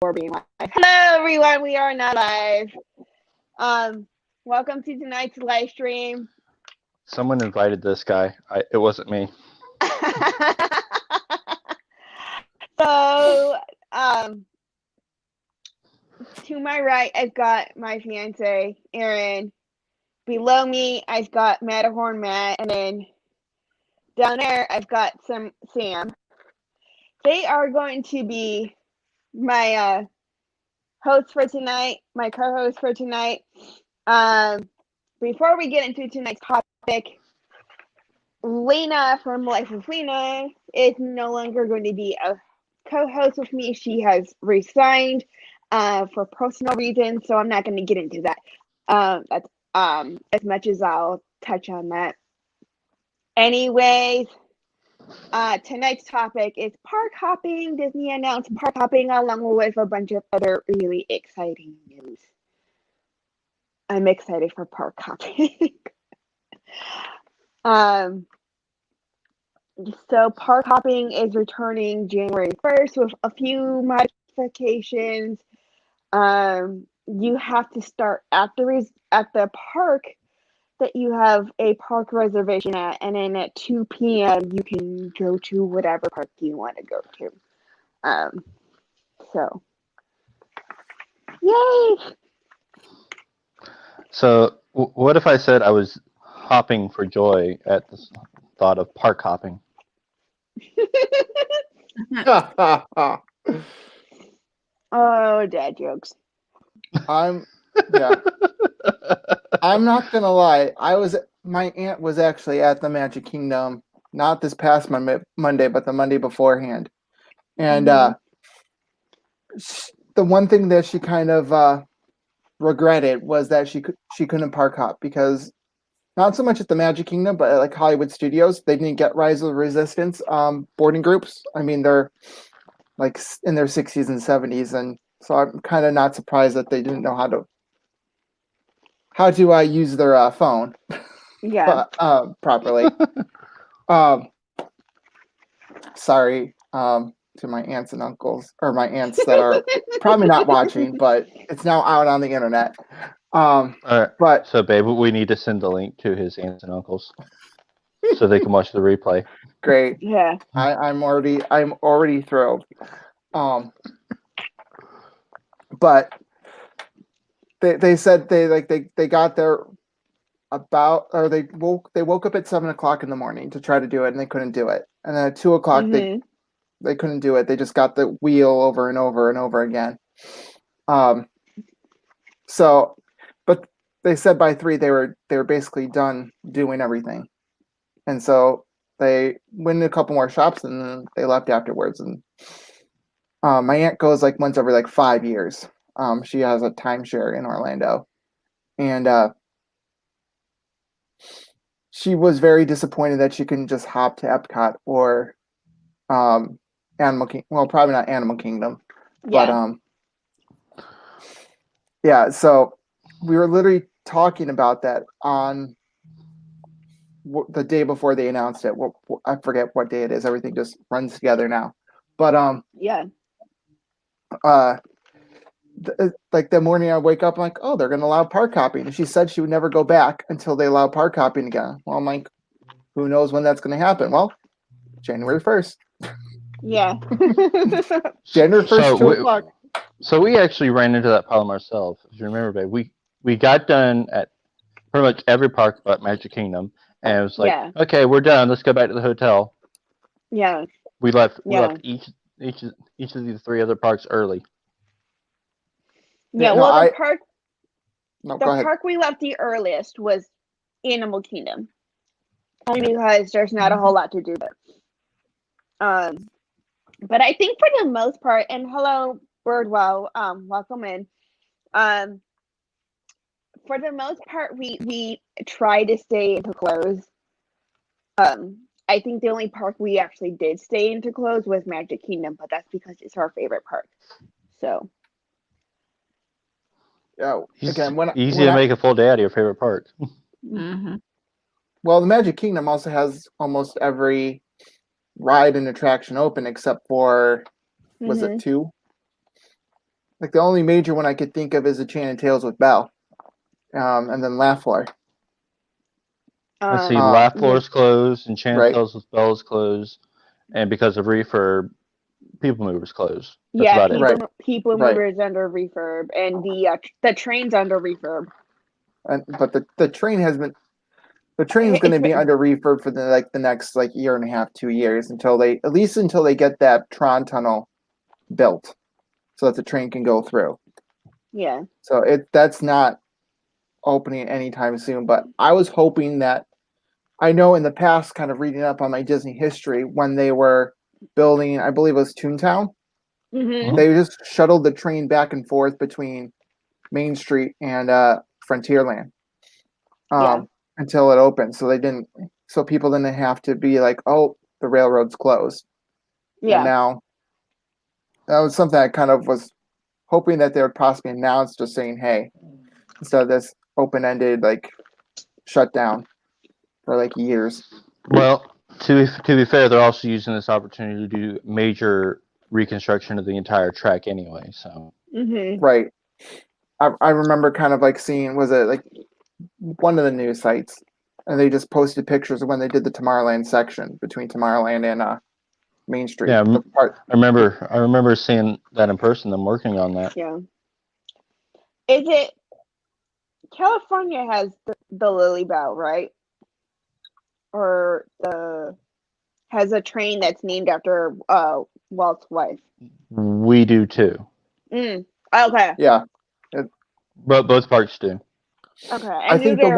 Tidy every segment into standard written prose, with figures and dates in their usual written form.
before being live. Hello, everyone. We are not live. Welcome to tonight's live stream. Someone invited this guy. It wasn't me. So, to my right, I've got my fiance, Aaron. Below me, I've got Matterhorn Matt, and then down there, I've got Sam. They are going to be my hosts for tonight, my co-host for tonight. Before we get into tonight's topic, Lena from Life with Lena is no longer going to be a co-host with me. She has resigned for personal reasons, so I'm not going to get into that. That's as much as I'll touch on that. Anyways, tonight's topic is park hopping. Disney announced park hopping along with a bunch of other really exciting news. I'm excited for park hopping. So park hopping is returning January 1st with a few modifications. You have to start at the park that you have a park reservation at, and then at 2 p.m. you can go to whatever park you want to go to. So, yay! So, what if I said I was hopping for joy at the thought of park hopping? Oh, dad jokes. I'm not gonna lie. My aunt was actually at the Magic Kingdom, not this past Monday, but the Monday beforehand. And the one thing that she kind of regretted was that she couldn't park hop, because not so much at the Magic Kingdom, but at like Hollywood Studios, they didn't get Rise of the Resistance boarding groups. I mean, they're like in their 60s and 70s, and so I'm kind of not surprised that they didn't know how to use their phone properly. Sorry to my aunts and uncles, or my aunts that are probably not watching, but it's now out on the internet. All right. But so, babe, we need to send the link to his aunts and uncles so they can watch the replay. Great. Yeah. I'm already thrilled. But they said they got there they woke up at 7:00 in the morning to try to do it, and they couldn't do it. And then at 2:00 they couldn't do it. They just got the wheel over and over and over again. So, but they said by 3 they were basically done doing everything, and so they went to a couple more shops and then they left afterwards. And my aunt goes like once every 5 years. She has a timeshare in Orlando, and she was very disappointed that she couldn't just hop to Epcot or Animal Kingdom. Well, probably not Animal Kingdom, but yeah. So we were literally talking about that on the day before they announced it. I forget what day it is. Everything just runs together now. But the morning I wake up, I'm like, oh, they're going to allow park hopping. And she said she would never go back until they allow park hopping again. Well, I'm like, who knows when that's going to happen? Well, January 1st. Yeah. January 1st, 2 o'clock. So we actually ran into that problem ourselves. If you remember, babe, we got done at pretty much every park but Magic Kingdom, and it was like, okay, we're done. Let's go back to the hotel. Yeah. We left each of these 3 other parks early. Yeah, well, the park we left the earliest was Animal Kingdom, only because there's not a whole lot to do there. But I think for the most part, and hello, Birdwell, welcome in. For the most part, we try to stay into close. I think the only park we actually did stay into close was Magic Kingdom, but that's because it's our favorite park. So. Again, easy to make a full day out of your favorite park. Well, the Magic Kingdom also has almost every ride and attraction open except for was it 2? Like the only major one I could think of is Enchanted Tales with Belle, and then Laugh Floor. I see Laugh Floor's closed, Enchanted Tales with Belle is closed, and because of refurb, People Mover's closed. That's about it. People Mover's under refurb, and the train's under refurb. But the train has been. The train's going to be under refurb for the next year and a half, 2 years until they get that Tron tunnel built, so that the train can go through. Yeah. So that's not opening anytime soon. But I was hoping that, I know in the past, kind of reading up on my Disney history, when they were building, I believe it was Toontown, they just shuttled the train back and forth between Main Street and Frontierland. Until it opened, so people didn't have to be like, oh, the railroad's closed. Yeah. And now that was something I kind of was hoping that they would possibly announce, just saying, hey, instead of this open-ended shutdown for years. Well, to be fair, they're also using this opportunity to do major reconstruction of the entire track anyway. So right, I remember kind of seeing, was it one of the news sites, and they just posted pictures of when they did the Tomorrowland section between Tomorrowland and Main Street. Yeah, I remember seeing that in person, them working on that. Yeah. Is it California has the Lily Bell, right? Or has a train that's named after Walt's wife? We do too. Okay. Yeah. But both parks do. Okay. I think the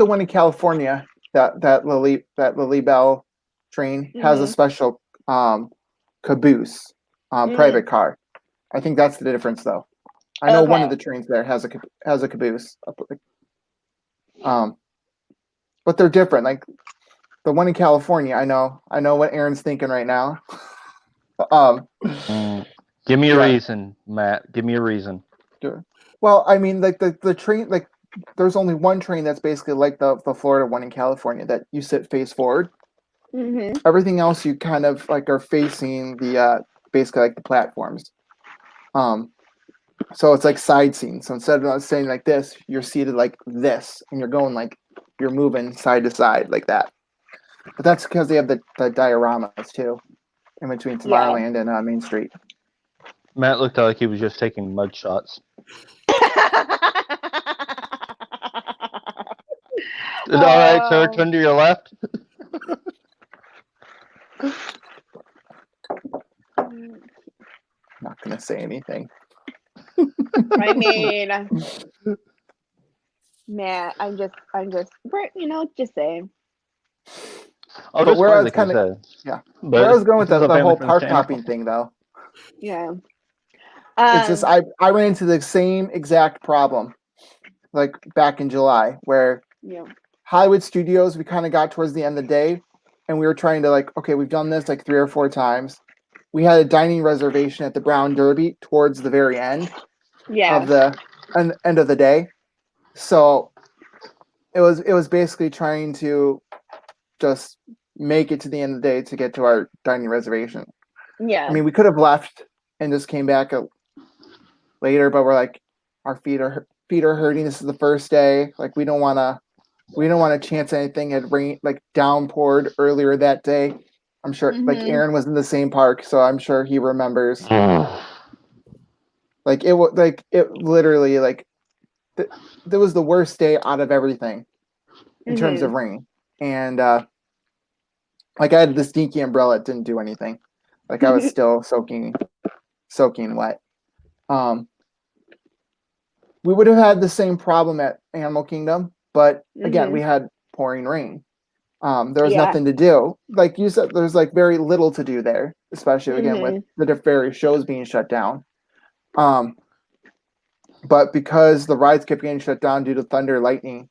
one in California, that Lily Bell train has a special caboose, private car. I think that's the difference, though. I know one of the trains there has a caboose. But they're different. The one in California, I know what Aaron's thinking right now. Give me a reason, Matt. Give me a reason. Sure. Well, I mean, the train, there's only one train that's basically like the Florida one in California, that you sit face forward. Everything else you kind of are facing the basically the platforms. So it's side seating. So instead of saying like this, you're seated like this, and you're going you're moving side to side like that. But that's because they have the dioramas too, in between Tomorrowland and Main Street. Matt looked like he was just taking mud shots. All right, sir, turn to your left. Not gonna say anything. I mean, Matt, I'm just, just saying. But where I was kind of, where I was going with the whole park hopping thing, though. Yeah. It's just I ran into the same exact problem, back in July, where Hollywood Studios, we kind of got towards the end of the day, and we were trying to okay, we've done this 3 or 4 times. We had a dining reservation at the Brown Derby towards the very end of the end of the day, so it was basically trying to just make it to the end of the day to get to our dining reservation. Yeah. I mean, we could have left and just came back later, but we're our feet are hurting. This is the first day. We don't want to chance anything. It rain downpoured earlier that day. I'm sure Aaron was in the same park, so I'm sure he remembers. It literally that was the worst day out of everything in terms of rain. And I had the stinky umbrella, it didn't do anything. I was still soaking wet. We would have had the same problem at Animal Kingdom, but again, we had pouring rain. There was nothing to do. Like you said, there's very little to do there, especially again with the various shows being shut down. But because the rides kept getting shut down due to thunder, lightning,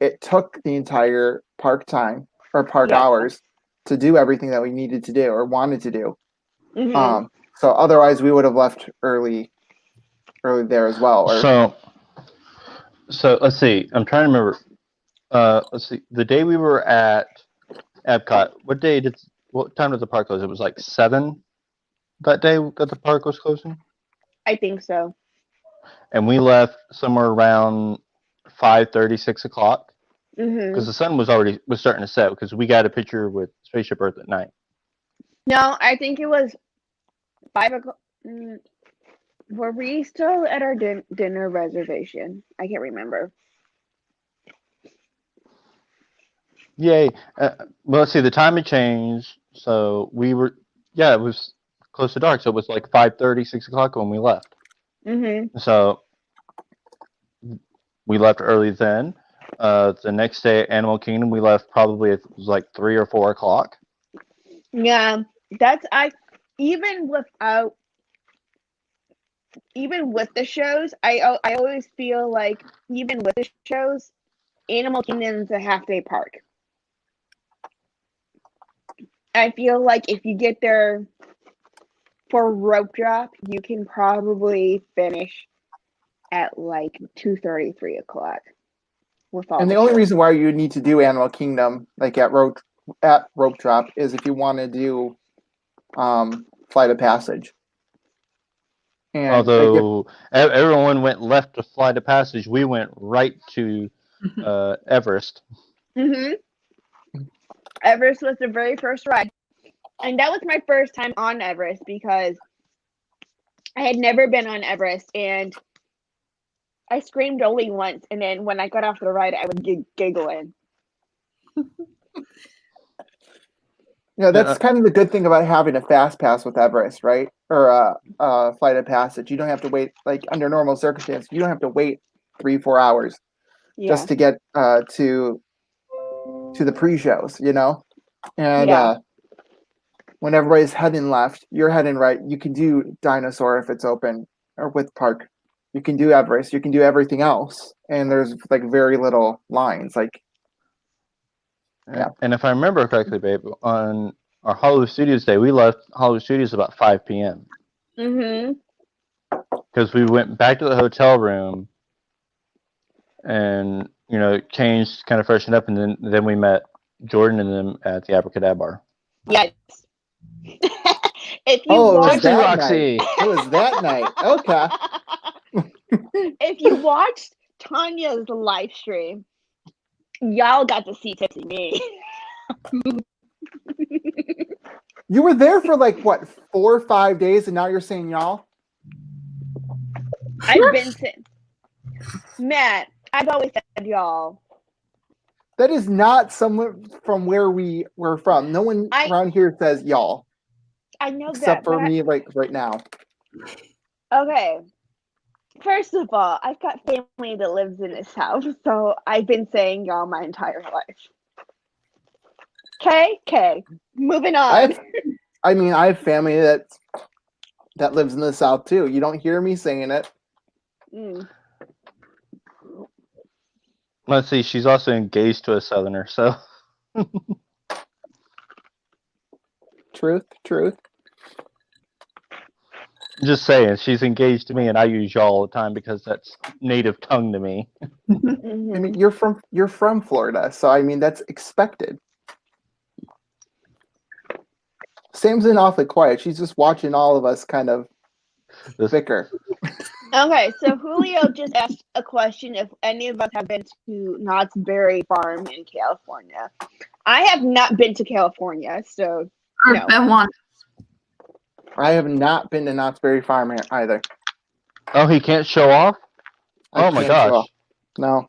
it took the entire park time or park hours to do everything that we needed to do or wanted to do. So otherwise we would have left early there as well. So let's see. I'm trying to remember. Let's see. The day we were at Epcot, what time did the park close? It was 7 that day that the park was closing. I think so. And we left somewhere around 5:30, 6 o'clock. Because the sun was starting to set, because we got a picture with Spaceship Earth at night. No, I think it was 5 o'clock. Were we still at our dinner reservation? I can't remember. Yay. Well, let's see, the time had changed, so we were, it was close to dark, so it was like 5:30, 6 o'clock when we left. So we left early then. The next day at Animal Kingdom, we left probably, it was like 3 or 4 o'clock. Yeah, even with the shows, I always feel like even with the shows, Animal Kingdom's a half-day park. I feel like if you get there for rope drop, you can probably finish at like 2:30, 3 o'clock. And the only reason why you need to do Animal Kingdom like at rope drop is if you want to do Flight of Passage. And although everyone went left to Flight of Passage, we went right to Everest. Everest was the very first ride, and that was my first time on Everest because I had never been on Everest, and I screamed only once, and then when I got off the ride, I was giggling. Yeah, that's kind of the good thing about having a fast pass with Everest, right? Or a Flight of Passage. You don't have to wait, like under normal circumstances, you don't have to wait 3-4 hours just to get to the pre-shows, you know? And when everybody's heading left, you're heading right. You can do Dinosaur if it's open, or with Park. You can do Everest. You can do everything else, and there's like very little lines. Like, yeah. And if I remember correctly, babe, on our Hollywood Studios day, we left Hollywood Studios about 5 p.m. Because we went back to the hotel room and changed, kind of freshened up, and then we met Jordan and them at the Abracadabra. Yes. If you watched Roxy. It was that night. Okay. If you watched Tanya's live stream, y'all got to see Tipsy Me. You were there for like what, 4 or 5 days, and now you're saying y'all? I've been saying, Matt, I've always said y'all. That is not someone from where we were from. No one around here says y'all. I know except for me, like right now. Okay. First of all, I've got family that lives in this house, so I've been saying y'all my entire life. Okay. Moving on. I have family that lives in the South too. You don't hear me saying it. Let's see, she's also engaged to a Southerner, so. Truth. Just saying, she's engaged to me, and I use y'all all the time because that's native tongue to me. I mean, you're from Florida, so I mean that's expected. Sam's been awfully quiet. She's just watching all of us kind of bicker. Okay, so Julio just asked a question if any of us have been to Knott's Berry Farm in California. I have not been to California, so I've been once. I have not been to Knott's Berry Farm either. Oh, he can't show off? Oh my gosh. No.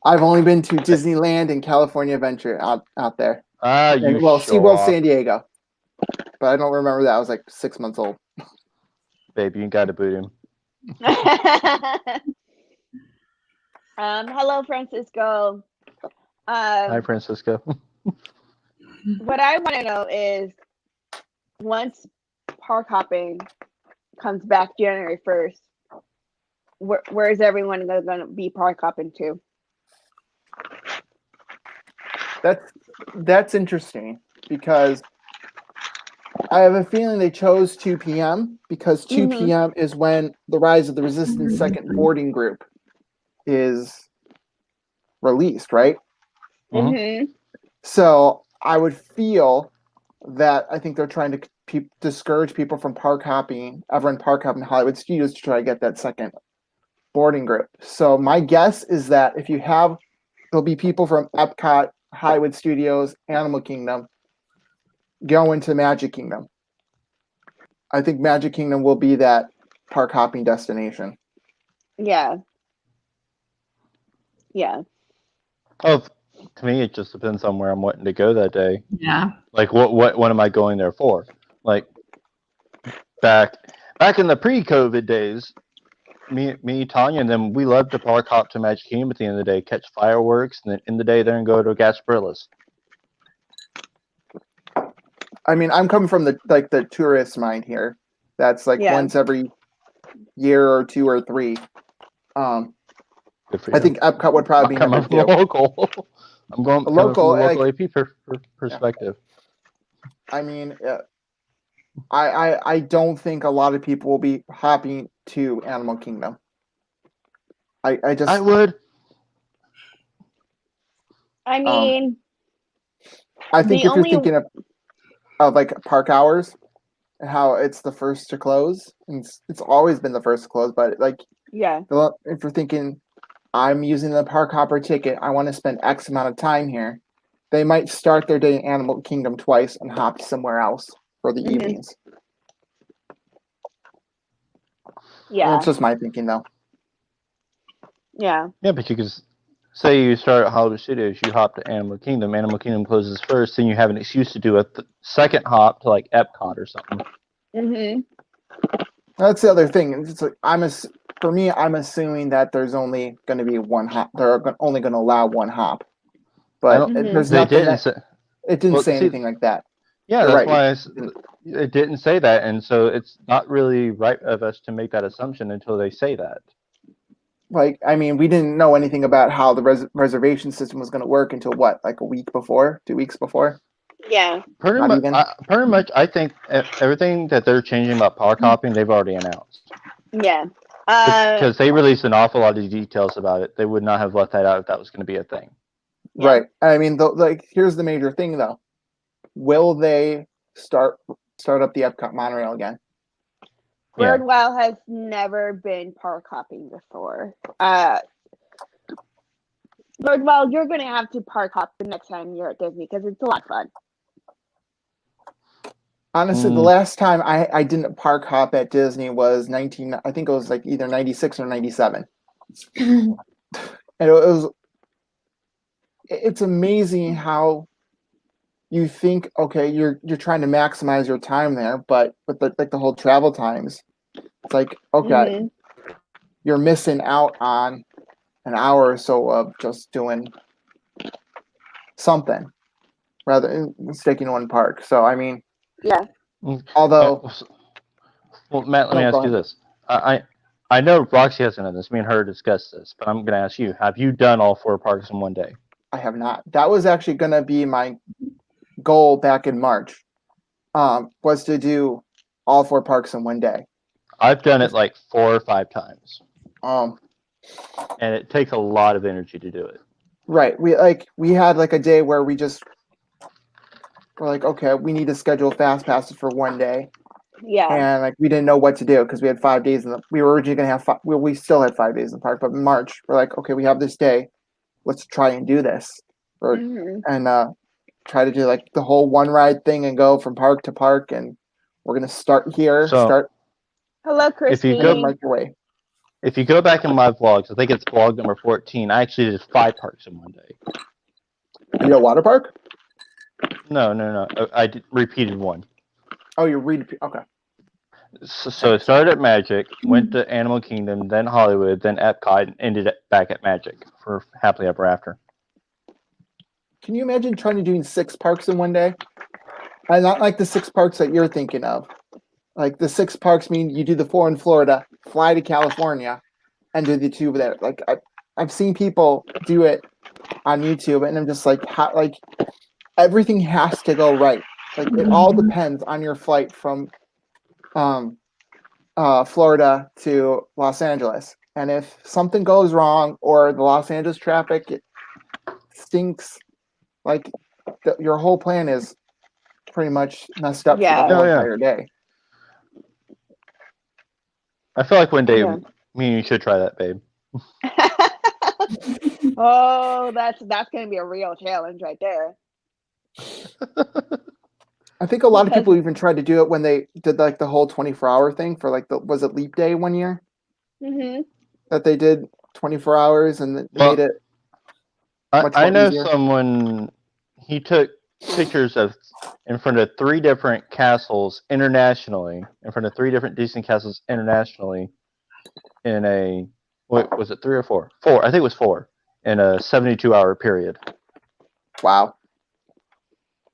I've only been to Disneyland and California Adventure out there. SeaWorld San Diego. But I don't remember that. I was like 6 months old. Baby, you gotta boot him. Hello, Francisco. Hi, Francisco. What I want to know is, once park hopping comes back January 1st, where is everyone going to be park hopping to? That's interesting because I have a feeling they chose 2 p.m. because 2 p.m. is when the Rise of the Resistance second boarding group is released, right? Mm-hmm. So I would feel that I think they're trying to discourage people from park hopping, everyone park hopping Hollywood Studios to try to get that second boarding group. So my guess is that there'll be people from Epcot, Hollywood Studios, Animal Kingdom going to Magic Kingdom. I think Magic Kingdom will be that park hopping destination. Yeah. Yeah. Oh, to me, it just depends on where I'm wanting to go that day. Yeah. Like, what am I going there for? Like, back in the pre-COVID days, me, Tanya, and them, we loved to park hop to Magic Kingdom at the end of the day, catch fireworks, and then in the day there and go to Gasparillas. I mean, I'm coming from the tourist mind here. That's like once every year or 2 or 3. I think Epcot would probably be number 2. Local. I'm going local, from local AP perspective. Yeah. I mean, I don't think a lot of people will be hopping to Animal Kingdom. I would. I mean, I think if you're thinking of like park hours and how it's the first to close, and it's always been the first to close, but like if you're thinking I'm using the park hopper ticket, I want to spend X amount of time here, they might start their day in Animal Kingdom twice and hop somewhere else for the evenings. Yeah. It's just my thinking though. Yeah. Yeah, but you could say you start at Hollywood Studios, you hop to Animal Kingdom closes first, then you have an excuse to do a second hop to like Epcot or something. Mm-hmm. That's the other thing. It's like, I'm assuming that there's only going to be one hop. They're only going to allow one hop, but there's nothing. It didn't say anything like that. Yeah, that's why it didn't say that, and so it's not really right of us to make that assumption until they say that. Like, I mean, we didn't know anything about how the reservation system was going to work until what, like a week before, 2 weeks before? Yeah. Pretty much, I think everything that they're changing about park hopping, they've already announced. Yeah. Because they released an awful lot of details about it. They would not have left that out if that was going to be a thing. Yeah. Right. I mean, here's the major thing, though. Will they start up the Epcot monorail again? Birdwell has never been park hopping before. Birdwell, you're going to have to park hop the next time you're at Disney because it's a lot of fun. Honestly, the last time I didn't park hop at Disney was I think it was like either 96 or 97. And it's amazing how you think, okay, you're trying to maximize your time there, but with the whole travel times, it's like, okay, you're missing out on an hour or so of just doing something rather than sticking in one park. So, I mean, although, well, Matt, let me ask you this. I know Roxy hasn't done this. Me and her discussed this, but I'm going to ask you: have you done all 4 parks in one day? I have not. That was actually going to be my goal back in March. Was to do all 4 parks in one day. I've done it like 4 or 5 times. And it takes a lot of energy to do it. Right. We had like a day where we're like, okay, we need to schedule fast passes for one day. Yeah. And like we didn't know what to do because we had 5 days we were originally gonna have we still had 5 days in the park, but in March we're like, okay, we have this day. Let's try and do this. And try to do like the whole one ride thing and go from park to park, and we're gonna start here. Hello, Christine. If you go back in my vlogs, I think it's vlog number 14. I actually did 5 parks in one day. You know, water park? No. I repeated one. Oh, you okay. So it started at Magic, went to Animal Kingdom, then Hollywood, then Epcot, and ended back at Magic for Happily Ever After. Can you imagine trying to do 6 parks in one day? And not like the 6 parks that you're thinking of. Like the 6 parks mean you do the 4 in Florida, fly to California, and do the 2 there. Like I've seen people do it on YouTube, and I'm just like, everything has to go right. Like it all depends on your flight from Florida to Los Angeles. And if something goes wrong or the Los Angeles traffic stinks, like your whole plan is pretty much messed up for Yeah. the whole Oh, yeah. entire day. I feel like one day Yeah. me and you should try that, babe. Oh, that's gonna be a real challenge right there. I think a lot of Because- people even tried to do it when they did like the whole 24-hour thing for like was it Leap Day one year Mhm. that they did 24 hours and it Well, made it much I more know easier. someone, he took pictures of in front of 3 different castles internationally, in front of 3 different Disney castles internationally in a, what was it, 3 or 4? 4, I think it was 4, in a 72-hour period. Wow.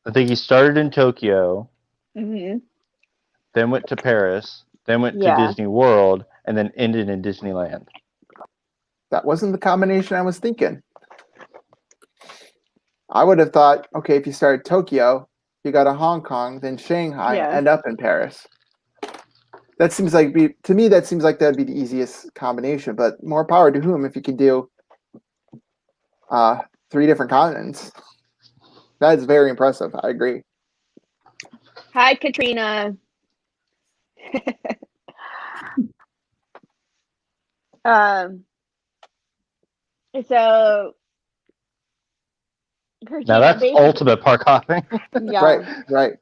I think he started in Tokyo, Mhm. then went to Paris, then went to Yeah. Disney World, and then ended in Disneyland. That wasn't the combination I was thinking. I would have thought, okay, if you start Tokyo, you go to Hong Kong, then Shanghai, Yeah. end up in Paris. That seems like to me that seems like that'd be the easiest combination. But more power to whom if you can do 3 different continents. That is very impressive. I agree. Hi, Katrina. So Now that's ultimate park hopping. Yeah. Right.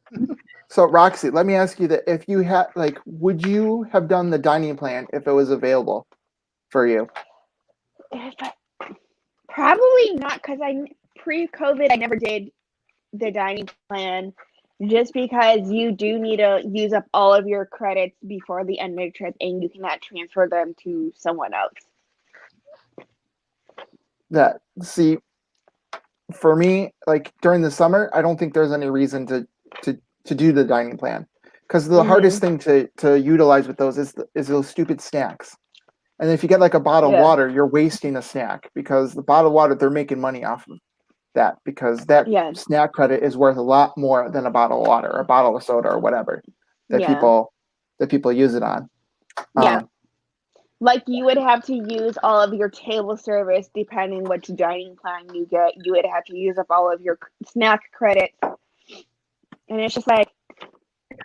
So Roxy, let me ask you that: if you had, like, would you have done the dining plan if it was available for you? Probably not, because pre-COVID I never did the dining plan, just because you do need to use up all of your credits before the end of the trip, and you cannot transfer them to someone else. That see, for me, like during the summer, I don't think there's any reason to do the dining plan, because the hardest thing to utilize with those is those stupid snacks. And if you get like a bottle of Yeah. water, you're wasting a snack, because the bottle of water, they're making money off of that, because that Yeah. snack credit is worth a lot more than a bottle of water or a bottle of soda or whatever that Yeah. people use it on. Yeah. Like you would have to use all of your table service depending which dining plan you get. You would have to use up all of your snack credits. And it's just like,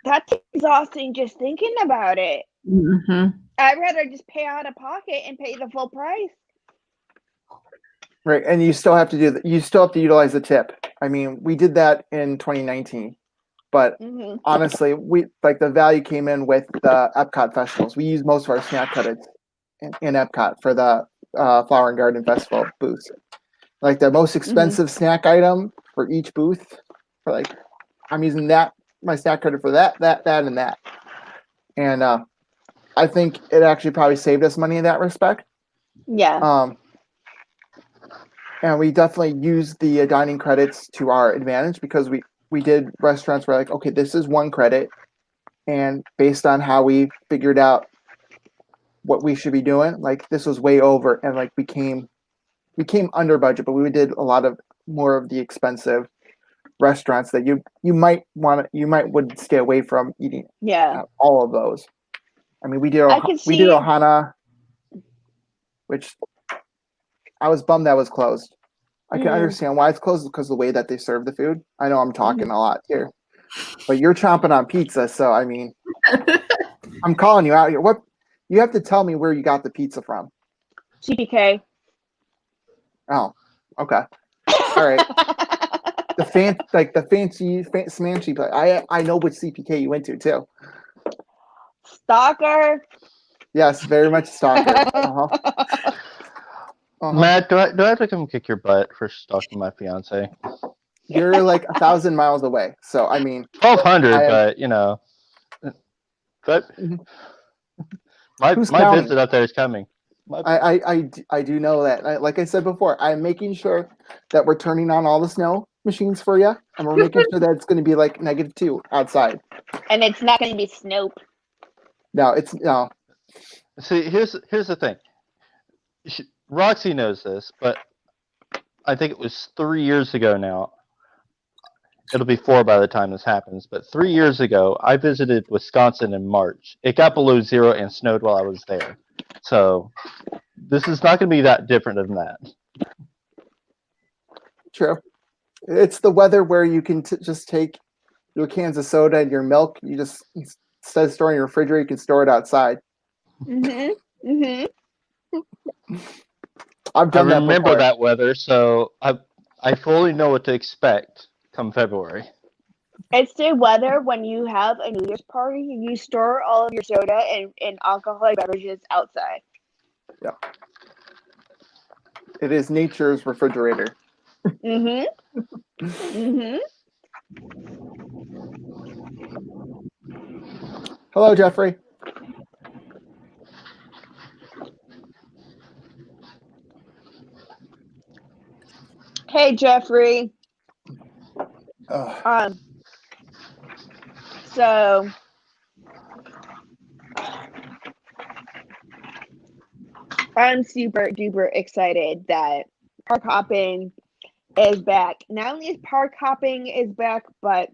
that's exhausting just thinking about it. Mm-hmm. I'd rather just pay out of pocket and pay the full price. Right, and you still have to utilize the tip. I mean, we did that in 2019, but honestly, the value came in with the Epcot festivals. We used most of our snack credits in Epcot for the Flower and Garden Festival booths. Like the most expensive snack item for each booth, for like, I'm using my snack credit for that, and that. And I think it actually probably saved us money in that respect. Yeah. And we definitely used the dining credits to our advantage, because we did restaurants where like, okay, this is 1 credit, and based on how we figured out what we should be doing, like this was way over, and like we came under budget, but we did a lot of more of the expensive restaurants that you might would stay away from eating. Yeah. All of those. I mean, we did see- Ohana, which I was bummed that was closed. I can understand why it's closed, because of the way that they serve the food. I know I'm talking a lot here, but you're chomping on pizza, so I mean, I'm calling you out here. What, you have to tell me where you got the pizza from. CPK. Oh, okay, all right. The fancy smanchy place. I know which CPK you went to too. Stalker. Yes, very much stalker. Matt, do I have to come kick your butt for stalking my fiance? You're like 1,000 miles away, so I mean 1,200, but you know, but my visit up there is coming. I do know that. Like I said before, I'm making sure that we're turning on all the snow machines for you, and we're making sure that it's going to be like -2 outside. And it's not going to be Snoop. No, it's no. See, here's the thing. Roxy knows this, but I think it was 3 years ago now. It'll be 4 by the time this happens, but 3 years ago, I visited Wisconsin in March. It got below 0 and snowed while I was there. So this is not going to be that different than that. True. It's the weather where you can just take your cans of soda and your milk. You just instead of storing in your refrigerator, you can store it outside. Mhm. Mhm. I've I done that remember before. that weather, so I fully know what to expect come February. It's the weather when you have a New Year's party and you store all of your soda and alcoholic beverages outside. Yeah. It is nature's refrigerator. Mhm. Mhm. Hello, Jeffrey. Hey, Jeffrey. Ugh. So I'm super duper excited that park hopping is back. Not only is park hopping is back, but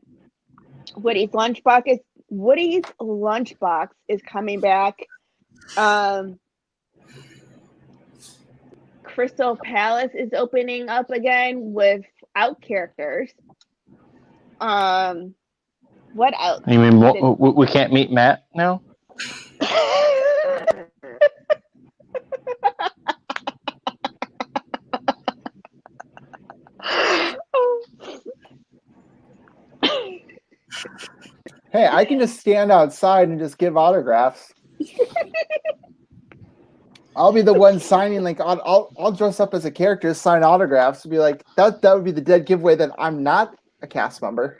Woody's Lunchbox is coming back. Crystal Palace is opening up again without characters. What else? You mean we can't meet Matt now? Hey, I can just stand outside and just give autographs. I'll be the one signing. Like I'll dress up as a character, sign autographs, be like that. That would be the dead giveaway that I'm not a cast member.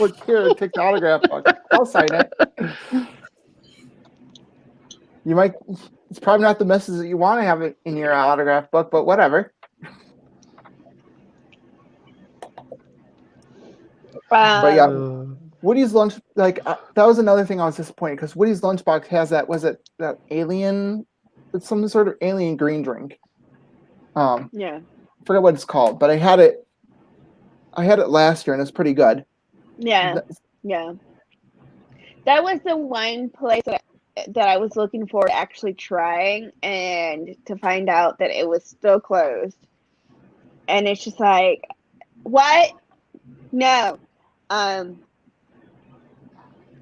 Look here, take the autograph book. I'll sign it. You might. It's probably not the message that you want to have it in your autograph book, but whatever. But yeah, Woody's lunch, like that was another thing I was disappointed because Woody's lunchbox has that. Was it that alien? It's some sort of alien green drink. Yeah. I forget what it's called, but I had it. I had it last year, and it's pretty good. Yeah. Yeah. That was the one place that I was looking forward to actually trying, and to find out that it was still closed. And it's just like, what? No.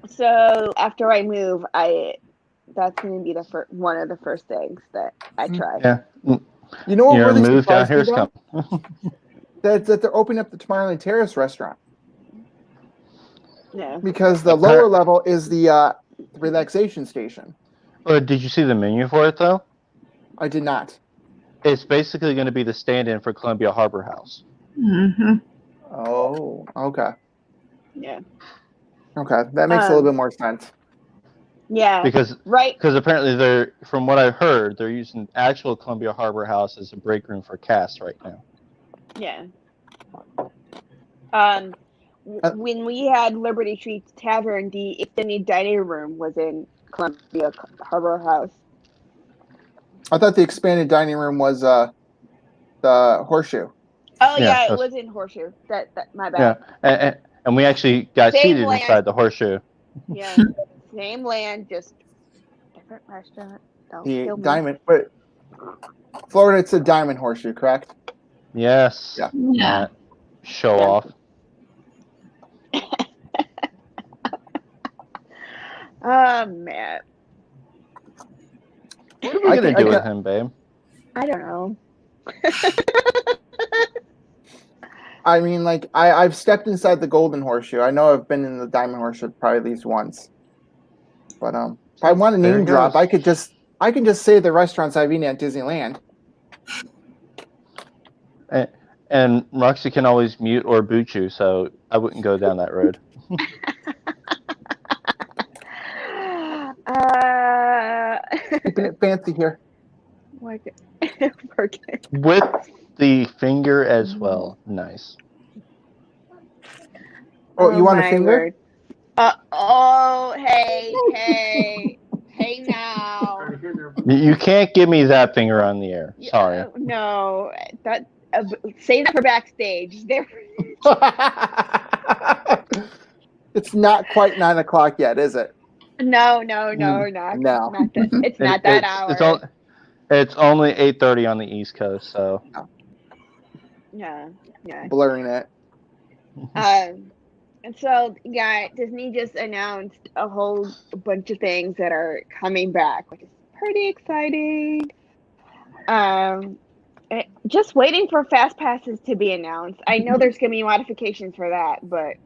So after I move, that's going to be one of the first things that I try. Yeah. You know what Your really move down surprised me here's though? coming. That they're opening up the Tomorrowland Terrace restaurant Yeah. because the lower level is the relaxation station. Did you see the menu for it though? I did not. It's basically going to be the stand-in for Columbia Harbor House. Mm-hmm. Oh, okay. Yeah. Okay, that makes a little bit more sense. Yeah. Because right. Because apparently from what I've heard, they're using actual Columbia Harbor House as a break room for cast right now. Yeah. When we had Liberty Street Tavern, the extended dining room was in Columbia Harbor House. I thought the expanded dining room was the Horseshoe. Oh yeah, it was in Horseshoe. That my bad. Yeah, and we actually got Same seated land. inside the Horseshoe. Yeah, same land, just different restaurant. Don't The kill me. diamond, but Florida, it's a diamond Horseshoe, correct? Yes. Yeah. Show Yeah. off. Oh man. What are we gonna do with him, babe? I don't know. I mean, like I've stepped inside the Golden Horseshoe. I know I've been in the Diamond Horseshoe probably at least once. But if I want a There name it drop, goes. I can just say the restaurants I've eaten at Disneyland. And Roxy can always mute or boot you, so I wouldn't go down that road. Keeping it fancy here. Working. With the finger as well. Nice. Oh, you want a my finger? Word. Hey now. You can't give me that finger on the air. Sorry. No, that save that for backstage. There. It's not quite 9 o'clock yet, is it? No, No. it's not that hour. It's only 8:30 on the East Coast, so Yeah. Blurring it. And so, yeah, Disney just announced a whole bunch of things that are coming back, which is pretty exciting. Just waiting for fast passes to be announced. I know there's gonna be modifications for that, but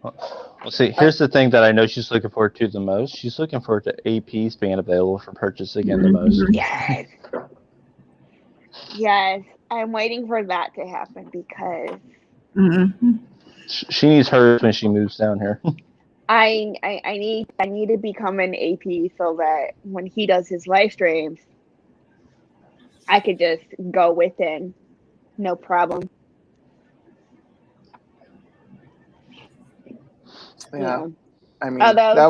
Well, see, here's the thing that I know she's looking forward to the most. She's looking forward to APs being available for purchase again the most. yes, yes, I'm waiting for that to happen because She needs hers when she moves down here. I need to become an AP so that when he does his live streams, I could just go within, no problem. Yeah. I mean, Although, that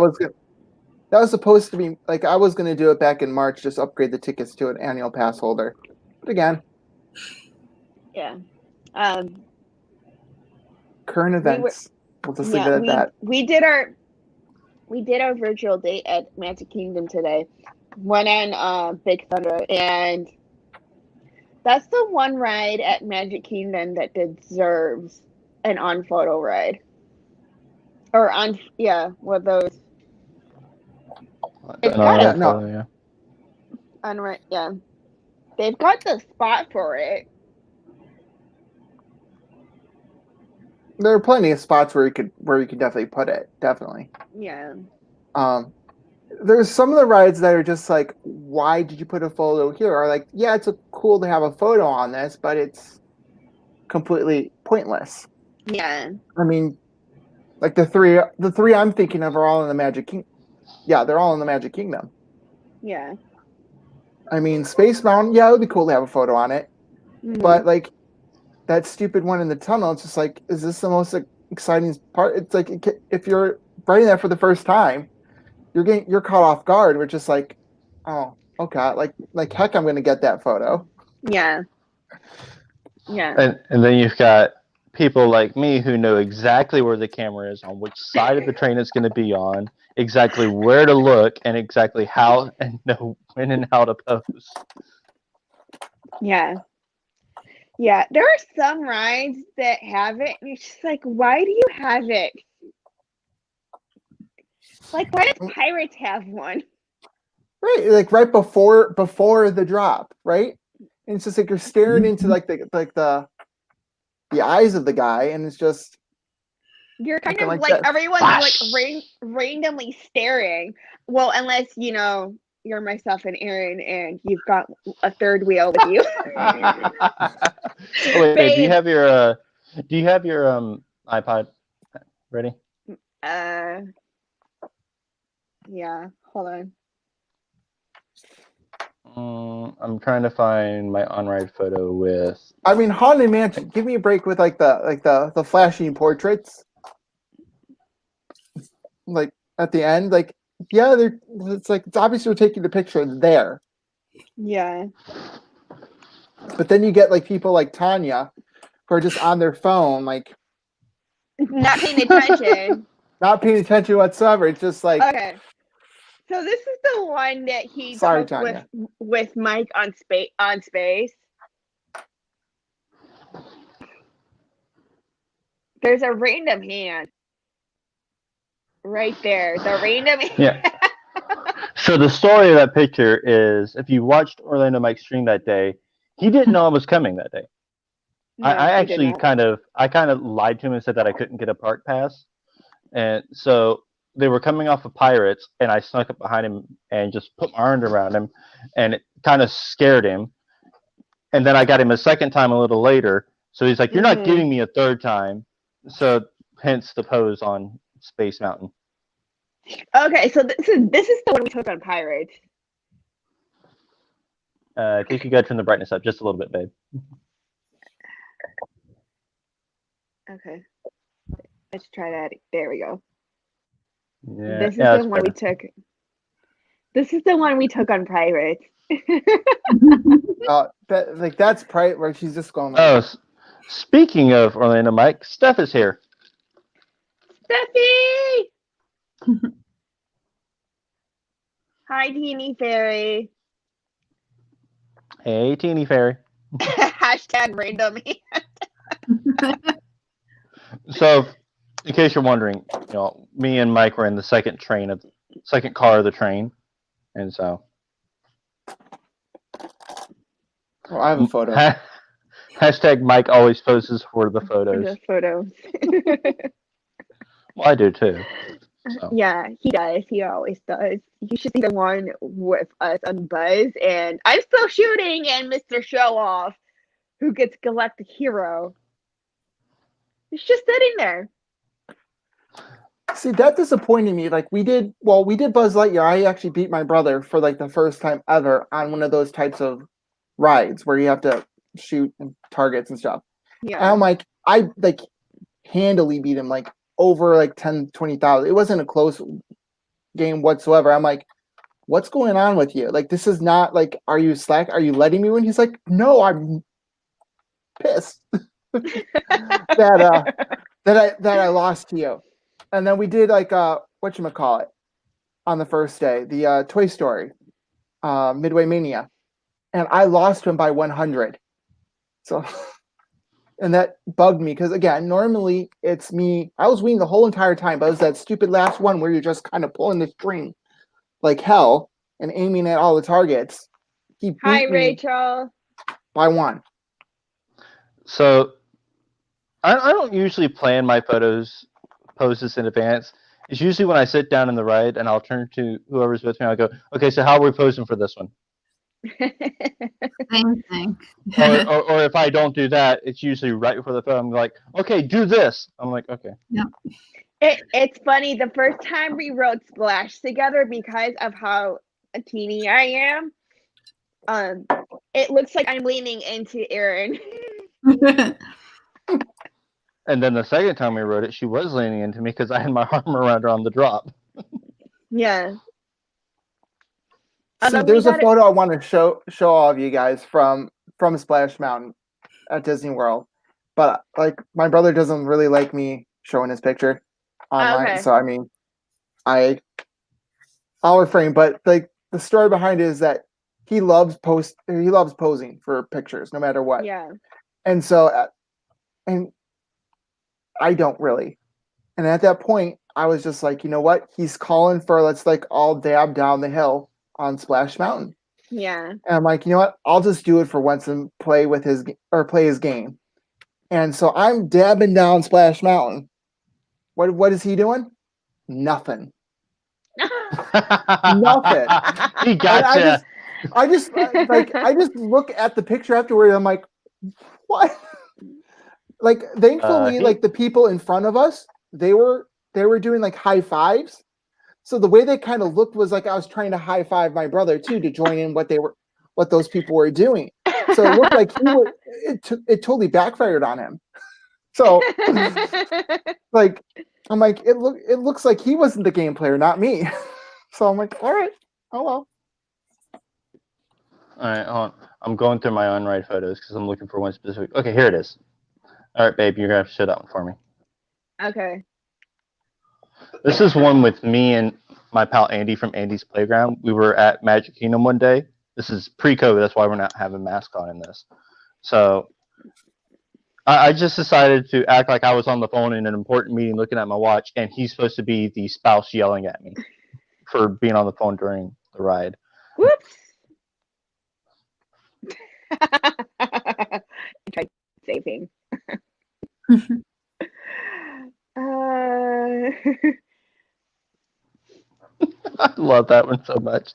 was supposed to be like I was going to do it back in March, just upgrade the tickets to an annual pass holder. But again, yeah. Current events. We'll just leave it at that. We did our virtual date at Magic Kingdom today. Went on Big Thunder, and that's the one ride at Magic Kingdom that deserves an on photo ride. Or with those. It's got yeah. They've got the spot for it. There are plenty of spots where you could definitely put it. Definitely. Yeah. There's some of the rides that are just like, why did you put a photo here? Or like, yeah, it's cool to have a photo on this, but it's completely pointless. Yeah. I mean, like the three I'm thinking of are all in the Magic Kingdom. Yeah, they're all in the Magic Kingdom. Yeah. I mean, Space Mountain, yeah, it would be cool to have a photo on it. Mm-hmm. But like that stupid one in the tunnel, it's just like, is this the most exciting part? It's like if you're writing that for the first time, you're caught off guard. We're just like, oh, okay, like heck, I'm going to get that photo. Yeah. Yeah. And then you've got people like me who know exactly where the camera is, on which side of the train it's going to be on, exactly where to look, and exactly how and know when and how to pose. Yeah. Yeah. There are some rides that have it, and you're just like, why do you have it? Like, why does Pirates have one? Right, like right before the drop, right? And it's just like you're staring into the eyes of the guy, and it's just you're kind of like everyone's like randomly staring. Well, unless you're myself and Aaron, and you've got a third wheel with you. Wait, do you have your iPod ready? Yeah. Hold on. I'm trying to find my on-ride photo with. I mean, Haunted Mansion. Give me a break with the flashing portraits. Like at the end, like yeah, it's obviously we're taking the picture there. Yeah. But then you get like people like Tanya who are just on their phone, like not paying attention. Not paying attention whatsoever. It's just like okay. So this is the one that he took with Mike on space. There's a random hand right there. The random hand. Yeah. So the story of that picture is, if you watched Orlando Mike stream that day, he didn't know I was coming that day. No, I actually kind of lied to him and said that I couldn't get a park pass, and so they were coming off of Pirates, and I snuck up behind him and just put my arm around him, and it kind of scared him. And then I got him a second time a little later, so he's like, "You're not getting me a third time," so hence the pose on Space Mountain. Okay, so this is the one we took on Pirates. I think you got to turn the brightness up just a little bit, babe. Okay, let's try that. There we go. Yeah, this is the one we took. This is the one we took on Pirates. That's Pirate where she's just going. Like, speaking of Orlando Mike, Steph is here. Steffi! Hi, Teeny Fairy. Hey, Teeny Fairy. Hashtag random hand. So, in case you're wondering, me and Mike were in the second car of the train, and so. Well, I have a photo. Hashtag Mike always poses for the For photos. the photos. Well, I do too. So. Yeah, he does. He always does. You should see the one with us on Buzz and I'm still shooting and Mr. Show Off, who gets Galactic Hero. He's just sitting there. See, that disappointed me. Like we did Buzz Lightyear. I actually beat my brother for like the first time ever on one of those types of rides where you have to shoot targets and stuff. Yeah. And I'm like, I like handily beat him like over like 10, 20,000. It wasn't a close game whatsoever. I'm like, what's going on with you? Like, this is not like, are you slack? Are you letting me win? He's like, no, I'm pissed that I lost to you. And then we did like whatchamacallit on the first day, the Toy Story, Midway Mania. And I lost him by 100. So and that bugged me because again, normally it's me. I was winning the whole entire time, but it was that stupid last one where you're just kind of pulling the string like hell and aiming at all the targets. He beat Hi, me Rachel. by 1. So I don't usually plan my poses in advance. It's usually when I sit down in the ride and I'll turn to whoever's with me. I'll go, okay, so how are we posing for this one? Same thing. or if I don't do that, it's usually right before the film. I'm like, okay, do this. I'm like, okay. Yep. It's funny. The first time we rode Splash together, because of how teeny I am, it looks like I'm leaning into Erin. And then the second time we rode it, she was leaning into me because I had my arm around her on the drop. Yeah. See, there's a photo I want to show all of you guys from Splash Mountain at Disney World, but like my brother doesn't really like me showing his picture online, Okay. so I mean, I'll refrain. But like the story behind it is that he loves posing for pictures, no matter what. Yeah. And so, and I don't really. And at that point, I was just like, you know what? He's calling for let's like all dab down the hill on Splash Mountain. Yeah. And I'm like, you know what? I'll just do it for once and play his game. And so I'm dabbing down Splash Mountain. What is he doing? Nothing. Nothing. He gotcha. I just look at the picture afterward. And I'm like, what? Like, thankfully, like the people in front of us, they were doing like high fives. So the way they kind of looked was like I was trying to high five my brother too to join in what those people were doing. So it looked like it totally backfired on him. So like I'm like it looks like he wasn't the game player, not me. So I'm like, all right, oh well. All right, hold on. I'm going through my on-ride photos because I'm looking for one specific. Okay, here it is. All right, babe, you're gonna have to show that one for me. Okay. This is one with me and my pal Andy from Andy's Playground. We were at Magic Kingdom one day. This is pre-COVID. That's why we're not having masks on in this. So I just decided to act like I was on the phone in an important meeting looking at my watch, and he's supposed to be the spouse yelling at me for being on the phone during the ride. Whoops. I tried saving. I love that one so much.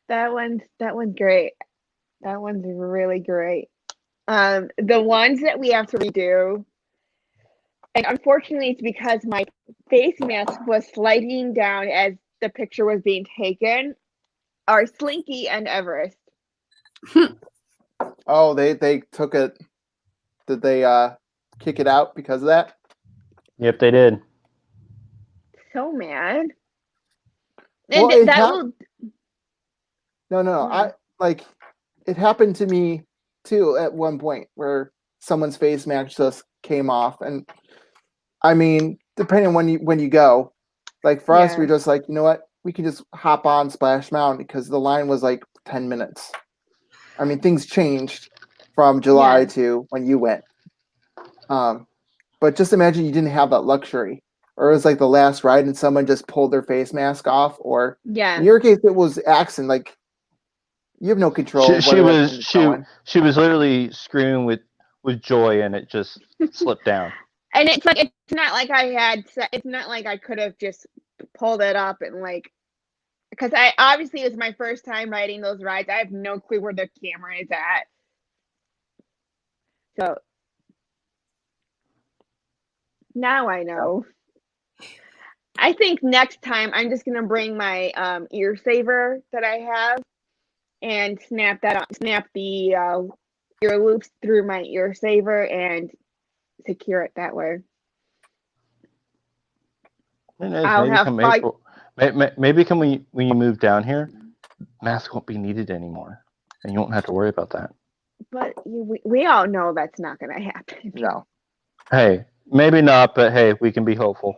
That one's great. That one's really great. The ones that we have to redo, and unfortunately it's because my face mask was sliding down as the picture was being taken, are Slinky and Everest. Oh, they took it. Did they kick it out because of that? Yep, they did. So mad. Well, And No. I like it happened to me too at one point where someone's face mask just came off, and I mean, depending on when you go, like for us, we're just like, you know what, we can just hop on Splash Mountain because the line was like 10 minutes. I mean, things changed from July to when you went. But just imagine you didn't have that luxury, or it was like the last ride and someone just pulled their face mask off, or in your case, it was accident. Like you have no control of where that thing is going. She was literally screaming with joy, and it just slipped down. And it's like it's not like I could have just pulled it up and like, because obviously it was my first time riding those rides. I have no clue where the camera is at. So now I know. I think next time I'm just gonna bring my ear saver that I have and snap the ear loops through my ear saver and secure it that way. Maybe when you move down here, masks won't be needed anymore, and you won't have to worry about that. But we all know that's not going to happen. No. Hey, maybe not, but hey, we can be hopeful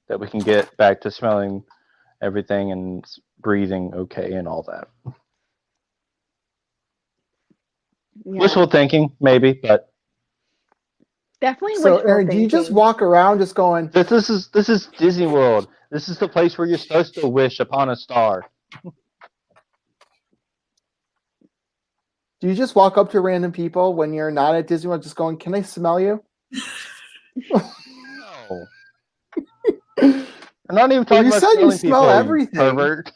that we can get back to smelling everything and breathing okay and all that. Yeah. Wishful thinking, maybe, but definitely. So, Aaron, do you just walk around just going? This is Disney World. This is the place where you're supposed to wish upon a star. Do you just walk up to random people when you're not at Disney World, just going, "Can I smell you?" No. I'm not even talking about smelling you people, smell everything. Pervert.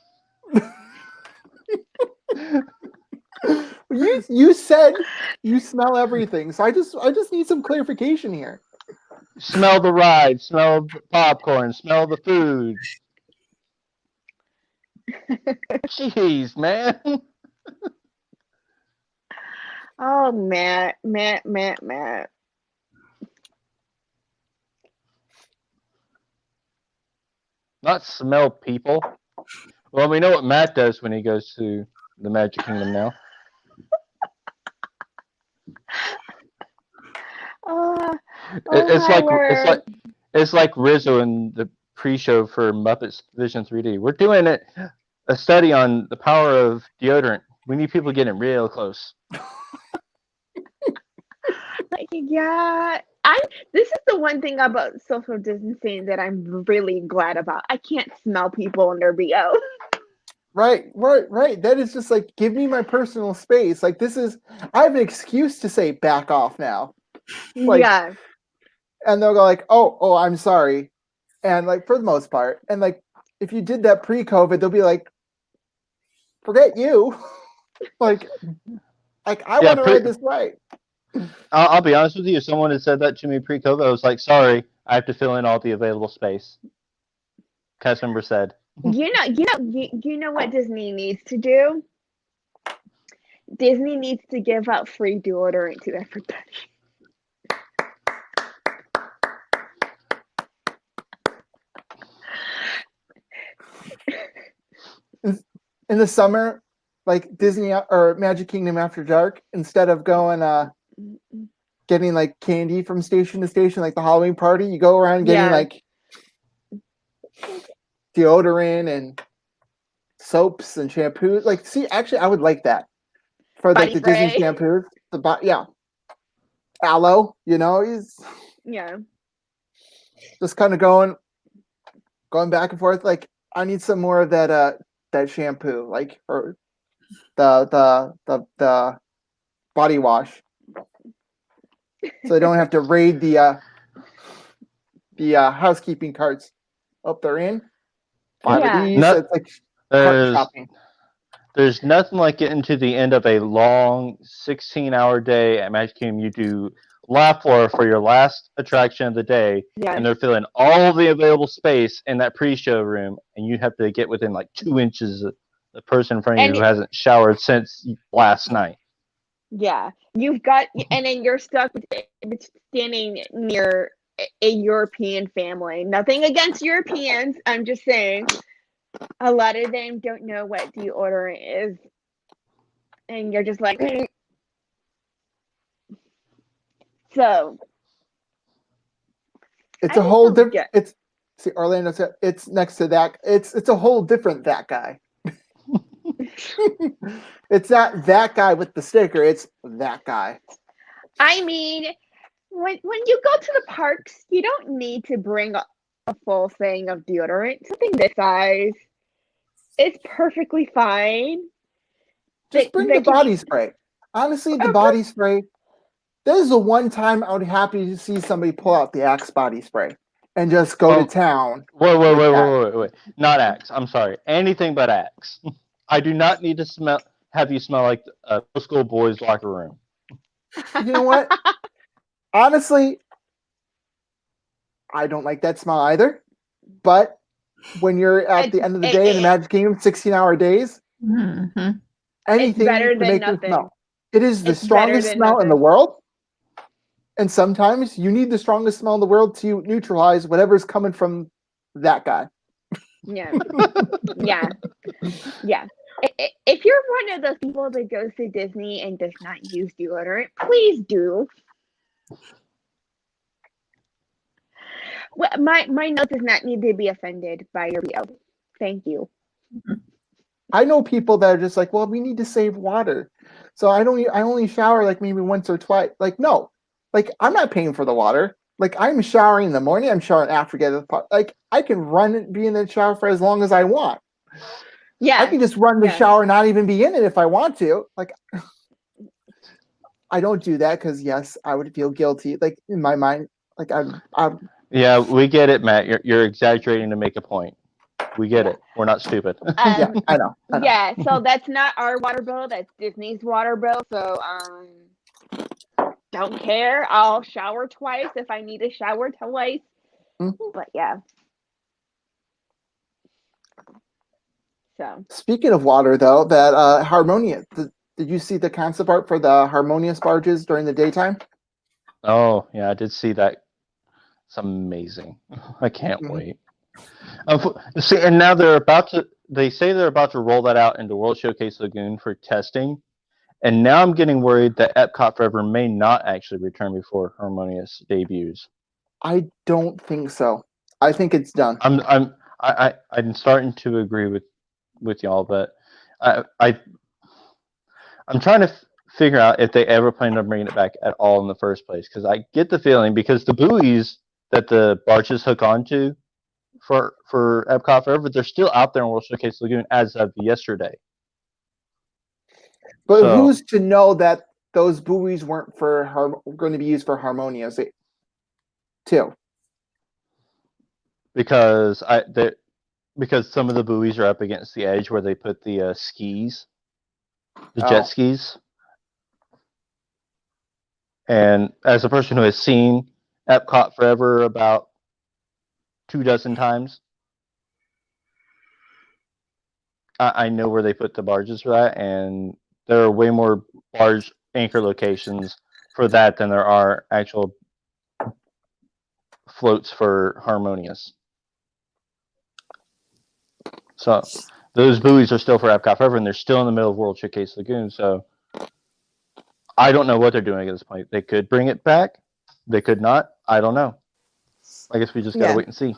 You said you smell everything, so I just need some clarification here. Smell the ride, smell the popcorn, smell the food. Jeez, man. Oh, Matt. Not smell people. Well, we know what Matt does when he goes to the Magic Kingdom now. It's like Rizzo in the pre-show for Muppets Vision 3D. We're doing a study on the power of deodorant. We need people getting real close. Yeah, this is the one thing about social distancing that I'm really glad about. I can't smell people in their BO. Right. That is just like, give me my personal space. Like I have an excuse to say back off now. Like, yeah. And they'll go like, oh, I'm sorry. And like, for the most part, and like, if you did that pre-COVID, they'll be like, forget you. like I want to ride this right. I'll be honest with you. If someone had said that to me pre-COVID, I was like, sorry, I have to fill in all the available space. Cast member said. You know what Disney needs to do? Disney needs to give out free deodorant to everybody. In the summer, like Disney or Magic Kingdom After Dark, instead of going getting like candy from station to station, like the Halloween party, you go around getting like deodorant and soaps and shampoos. Like, see, actually, I would like that for like the Disney shampoos. Aloe, he's just kind of going back and forth. Like, I need some more of that shampoo, like, or the body wash, so I don't have to raid the housekeeping carts. Oh, they're in. 5 of these. So it's like cart shopping. There's nothing like getting to the end of a long 16-hour day at Magic Kingdom. You do lap floor for your last attraction of the day, and they're filling all the available space in that pre-show room, and you have to get within like 2 inches of the person in front of you who hasn't showered since last night. Yeah, and then you're stuck standing near a European family. Nothing against Europeans. I'm just saying, a lot of them don't know what deodorant is, and you're just like, so. It's a whole different. Orlando said it's next to that. It's a whole different that guy. It's not that guy with the sticker. It's that guy. I mean, when you go to the parks, you don't need to bring a full thing of deodorant. Something this size, it's perfectly fine. Just bring the body spray. Honestly, the body spray. This is the one time I would be happy to see somebody pull out the Axe body spray and just go to town. Wait. Not Axe. I'm sorry. Anything but Axe. I do not need to have you smell like a middle school boys' locker room. You know what? Honestly, I don't like that smell either. But when you're at the end of the day in the Magic Kingdom, 16-hour days, anything to make you smell. It is the strongest smell in the world. And sometimes you need the strongest smell in the world to neutralize whatever's coming from that guy. Yeah. If you're one of those people that goes to Disney and does not use deodorant, please do. Well, my nose does not need to be offended by your BO. Thank you. I know people that are just like, well, we need to save water, so I only shower like maybe once or twice. Like, no, like I'm not paying for the water. Like I'm showering in the morning, I'm showering after getting the part. Like I can be in the shower for as long as I want. Yeah, I can just run the shower, not even be in it if I want to. Like, I don't do that because yes, I would feel guilty. Like in my mind, like I'm. Yeah, we get it, Matt. You're exaggerating to make a point. We get it. We're not stupid. Yeah, I know. Yeah, so that's not our water bill. That's Disney's water bill. So don't care. I'll shower twice if I need to shower twice. Mm-hmm. But yeah. So speaking of water, though, that Harmonia. Did you see the concept art for the Harmonious barges during the daytime? Oh yeah, I did see that. It's amazing. I can't wait. See, and now they say they're about to roll that out into World Showcase Lagoon for testing. And now I'm getting worried that Epcot Forever may not actually return before Harmonious debuts. I don't think so. I think it's done. I'm starting to agree with y'all, but I'm trying to figure out if they ever plan on bringing it back at all in the first place, because I get the feeling because the buoys that the barges hook onto for Epcot Forever, they're still out there in World Showcase Lagoon as of yesterday. But who's to know that those buoys weren't going to be used for Harmonious too? Because some of the buoys are up against the edge where they put the skis, jet skis. And as a person who has seen Epcot Forever about 24 times, I know where they put the barges for that, and there are way more barge anchor locations for that than there are actual floats for Harmonious. So those buoys are still for Epcot Forever, and they're still in the middle of World Showcase Lagoon. So I don't know what they're doing at this point. They could bring it back. They could not. I don't know. I guess we just got to wait and see.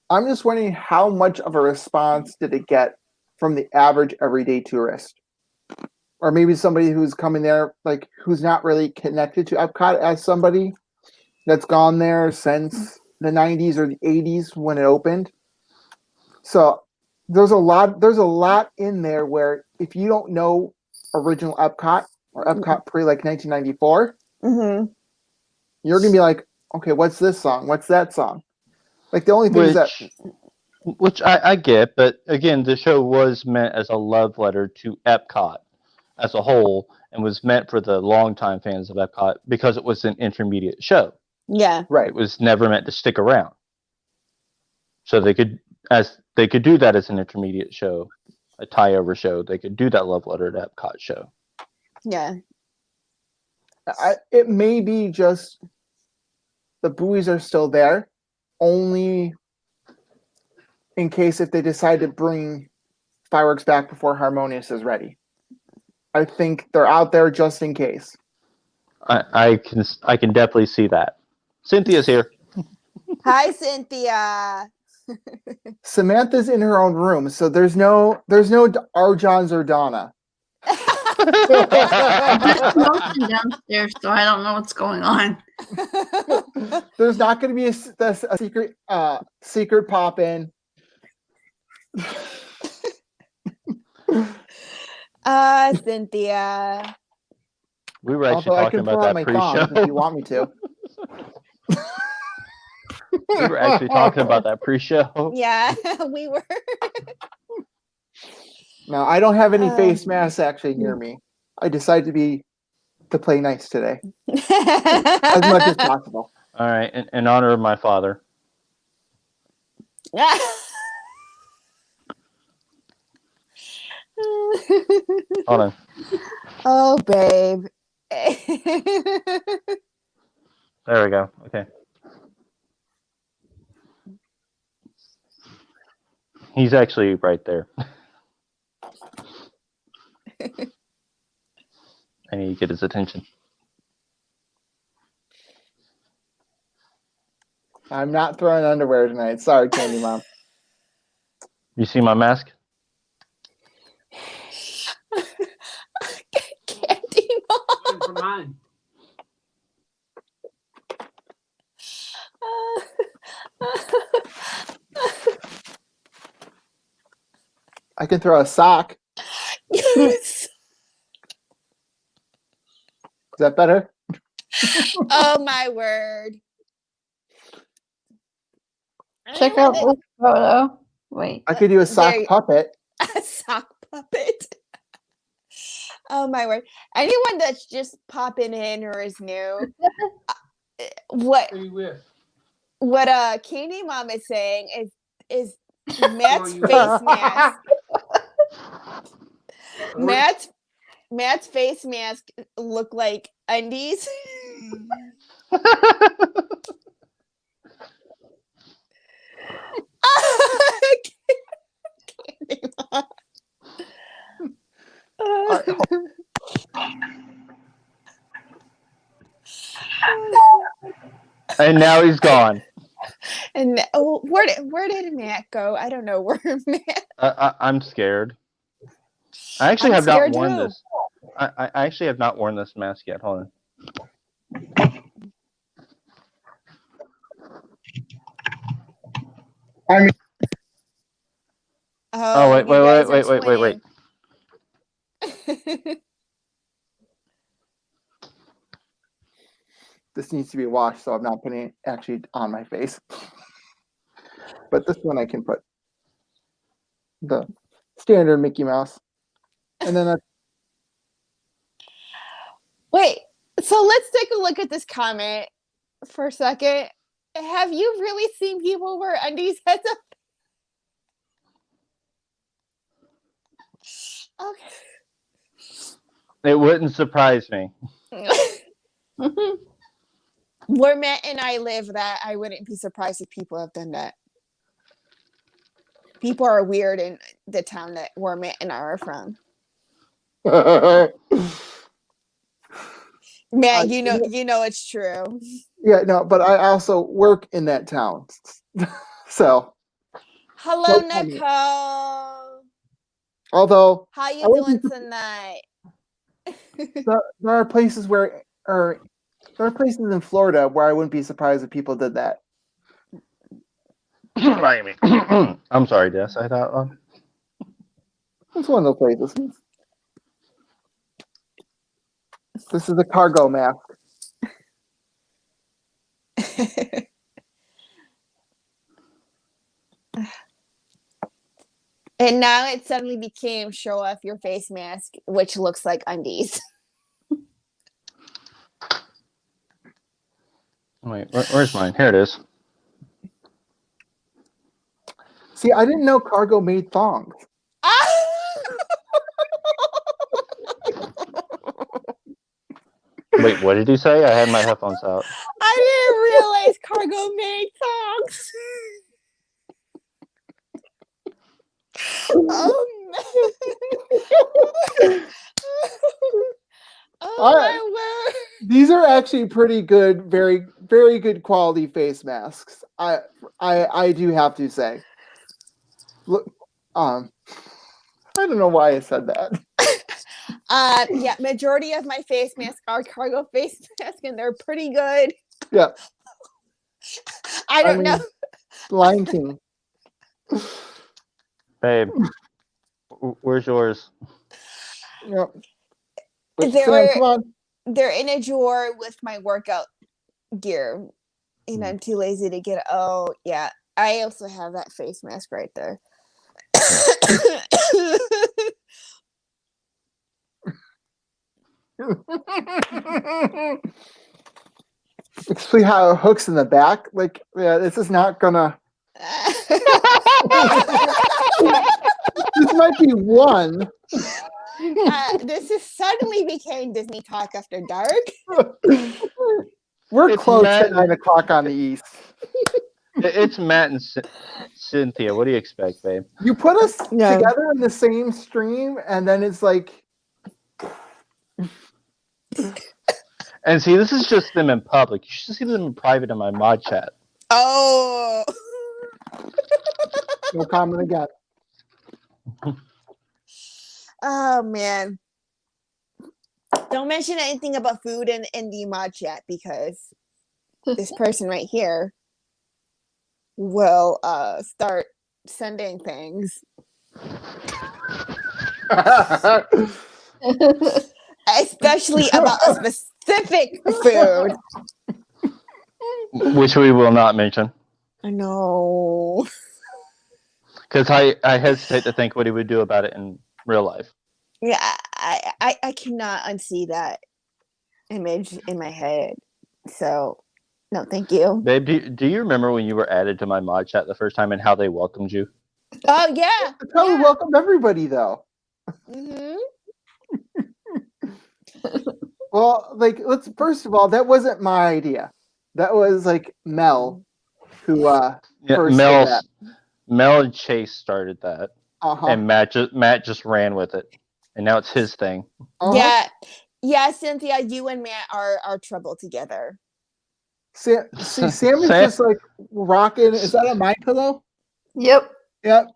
I'm just wondering how much of a response did it get from the average everyday tourist? Or maybe somebody who's coming there, like who's not really connected to Epcot as somebody that's gone there since the 90s or the 80s when it opened. So there's a lot in there where if you don't know original Epcot or Epcot pre like 1994, you're gonna be like, okay, what's this song? What's that song? Like the only thing which I get, but again, the show was meant as a love letter to Epcot as a whole, and was meant for the longtime fans of Epcot because it was an intermediate show. Yeah, right. It was never meant to stick around, so they could do that as an intermediate show, a tie-over show. They could do that love letter to Epcot show. Yeah, it may be just the buoys are still there, only in case if they decide to bring fireworks back before Harmonious is ready. I think they're out there just in case. I can definitely see that. Cynthia's here. Hi, Cynthia. Samantha's in her own room, so there's no R. Johns or Donna. Smoking downstairs, so I don't know what's going on. There's not going to be a secret pop in. Cynthia. We were actually Although I talking can about throw out that my thongs pre-show. if you want me to. We were actually talking about that pre-show. Yeah, we were. No, I don't have any face masks actually near me. I decided to play nice today as much as possible. All right, in honor of my father. Hold on. Oh, babe. There we go. Okay. He's actually right there. I need to get his attention. I'm not throwing underwear tonight. Sorry, Candy Mom. You see my mask? Candy Mom. For mine. I can throw a sock. Is that better? Oh, my word. Check out this photo. Wait. I could do a sock There you- puppet. A sock puppet. Oh, my word. Anyone that's just popping in or is new, what Who you with? Candy Mom is saying is Matt's face mask. Matt's face mask look like undies. Candy Mom. And now he's gone. And where did Matt go? I don't know where Matt. I'm scared. I actually I'm have not scared worn too. this. I actually have not worn this mask yet. Hold on. Oh, wait, you guys are wait. twinning. This needs to be washed, so I'm not putting it actually on my face. But this one I can put the standard Mickey Mouse. And then Wait, so let's take a look at this comment for a second. Have you really seen people wear undies heads up? Okay. It wouldn't surprise me. Where Matt and I live, that I wouldn't be surprised if people have done that. People are weird in the town that where Matt and I are from. Matt, you know it's true. yeah, no, but I also work in that town. So Hello, No comment. Nicole. although How you I doing wouldn't- tonight? there are places in Florida where I wouldn't be surprised if people did that. Miami. I'm sorry, Des. I thought. It's one of those places. This is a cargo mask. And now it suddenly became show off your face mask, which looks like undies. Wait, where's mine? Here it is. See, I didn't know cargo made thongs. Wait, what did he say? I had my headphones out. I didn't realize cargo made thongs. Oh my word. These are actually pretty good, very, very good quality face masks. I do have to say, look, I don't know why I said that. Yeah, majority of my face masks are cargo face masks, and they're pretty good. Yeah, I don't know. Lion King. Babe, where's yours? Yep. But Sam, come on. They're in a drawer with my workout gear, and I'm too lazy to get. Oh yeah, I also have that face mask right there. See how it hooks in the back? Like, yeah, this is not gonna. This might be one. This is suddenly became Disney Talk After Dark. We're It's close Matt at 9 o'clock on the East. It's Matt and Cynthia. What do you expect, babe? You put us No. together in the same stream, and then it's like. And see, this is just them in public. You should see them in private in my mod chat. Oh. No comment again. Oh man. Don't mention anything about food in the mod chat, because this person right here will start sending things. Especially about a specific food. Which we will not mention. I know. Because I hesitate to think what he would do about it in real life. Yeah, I cannot unsee that image in my head. So, no, thank you. Babe, do you remember when you were added to my mod chat the first time and how they welcomed you? Oh yeah. That's how we welcome everybody, though. Mm-hmm. Well, like, let's first of all, that wasn't my idea. That was like Mel, who first did that. Mel and Chase started that, Uh-huh. and Matt just ran with it, and now it's his thing. Uh-huh. Yeah, Cynthia, you and Matt are trouble together. Sam is just like rocking. Is that a my pillow? Yep. Yep.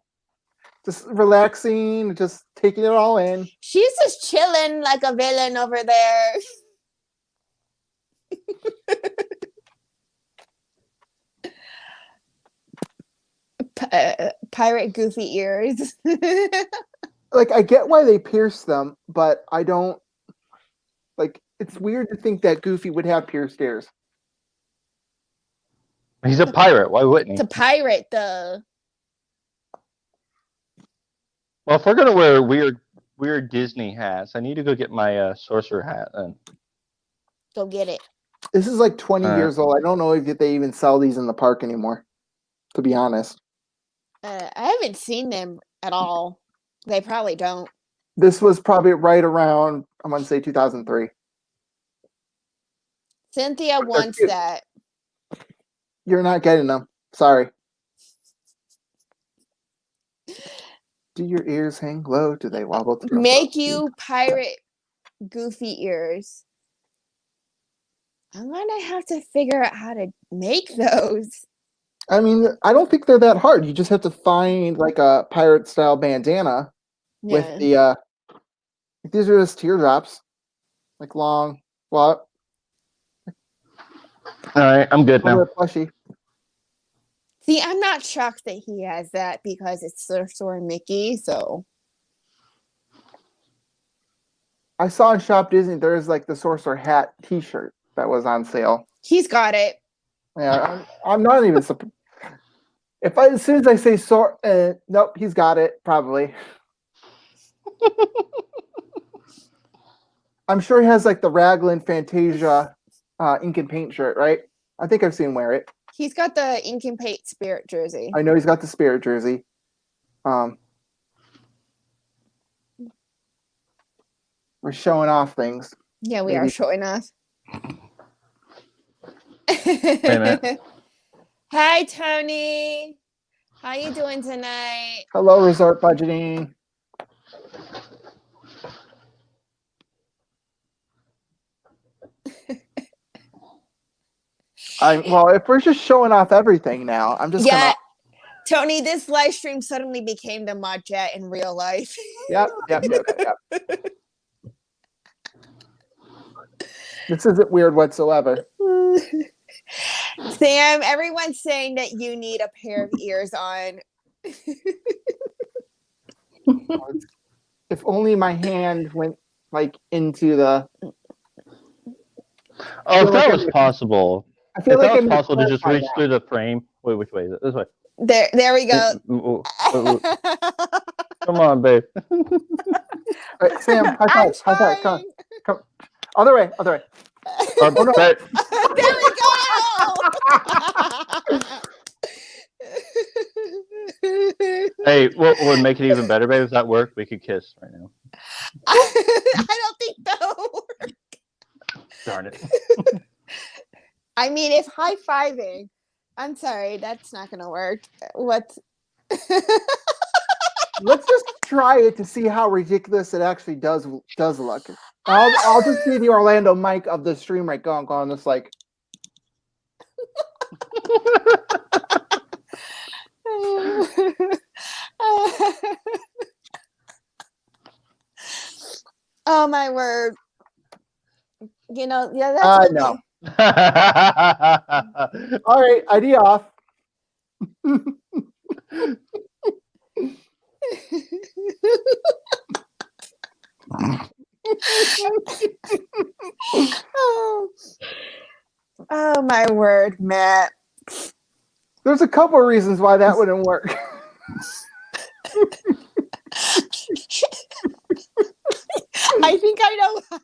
Just relaxing, just taking it all in. She's just chilling like a villain over there. Pirate goofy ears. Like, I get why they pierce them, but I don't like. It's weird to think that Goofy would have pierced ears. He's a pirate. Why wouldn't he? To pirate the. Well, if we're gonna wear weird Disney hats, I need to go get my sorcerer hat. Then Go get it. This is like 20 years old. I don't know if they even sell these in the park anymore, to be honest. I haven't seen them at all. They probably don't. This was probably right around, I'm going to say 2003. Cynthia wants cute. that. You're not getting them. Sorry. Do your ears hang low? Do they wobble? Make you pirate goofy ears. I'm gonna have to figure out how to make those. I mean, I don't think they're that hard. You just have to find like a pirate style bandana with the these are just teardrops, like long. Well, all right, I'm good now. Plushy. See, I'm not shocked that he has that because it's Sorcerer and Mickey. So I saw in Shop Disney there's like the Sorcerer hat T-shirt that was on sale. he's got it. Yeah, I'm not even surprised. As soon as I say nope, he's got it probably. I'm sure he has like the Raglan Fantasia ink and paint shirt, right? I think I've seen him wear it. He's got the ink and paint spirit jersey. I know he's got the Spirit jersey. We're showing off things. Yeah, we are showing off. Wait a minute. Hi, Tony. How you doing tonight? Hello, Resort Budgeting. Well, if we're just showing off everything now, I'm just Yeah, gonna. Tony, this live stream suddenly became the mod chat in real life. Yep. This isn't weird whatsoever. Sam, everyone's saying that you need a pair of ears on. If only my hand went like into the. Oh, if like that was possible. I feel If like that I was need to possible to just clarify reach that. through the frame. Wait, which way is it? This way. There we go. Come on, babe. Right, Sam, high I'm five. trying. Come. Other way. Oh, no. babe. There we go. Hey, what would make it even better, babe? If that worked, we could kiss right now. I don't think that'll work. Darn it. I mean, if high fiving, I'm sorry, that's not gonna work. What? Let's just try it to see how ridiculous it actually does look. I'll just be the Orlando Mike of the stream right going this like. Oh my word! You know, yeah, that's no. All right, ID off. Oh my word, Matt. There's a couple of reasons why that wouldn't work. I think I know why.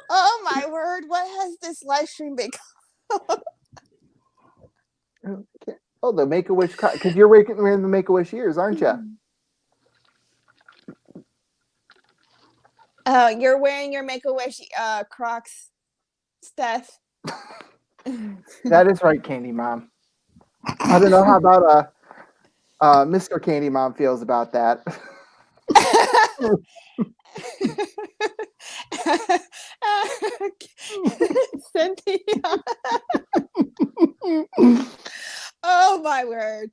Oh my word, what has this live stream become? Okay. Oh, the Make-A-Wish, because you're wearing the Make-A-Wish ears, aren't you? Oh, you're wearing your Make-A-Wish Crocs, Steph. That is right, Candy Mom. I don't know how about Mr. Candy Mom feels about that. Cynthia. Oh my word.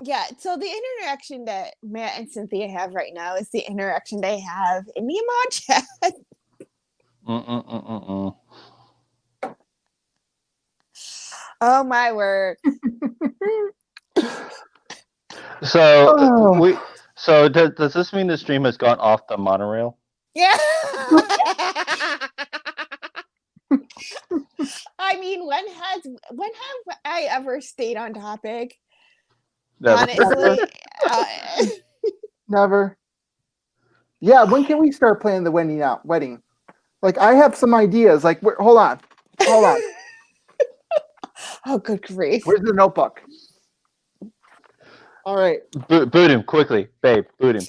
Yeah, so the interaction that Matt and Cynthia have right now is the interaction they have in the mod chat. Oh my word. So does this mean the stream has gone off the monorail? Yeah. I mean, when have I ever stayed on topic? Never. Honestly, Never. Yeah, when can we start planning the wedding? Like, I have some ideas. Like, hold on. Oh, good grief! Where's the notebook? All right. Boot him quickly, babe. Boot him.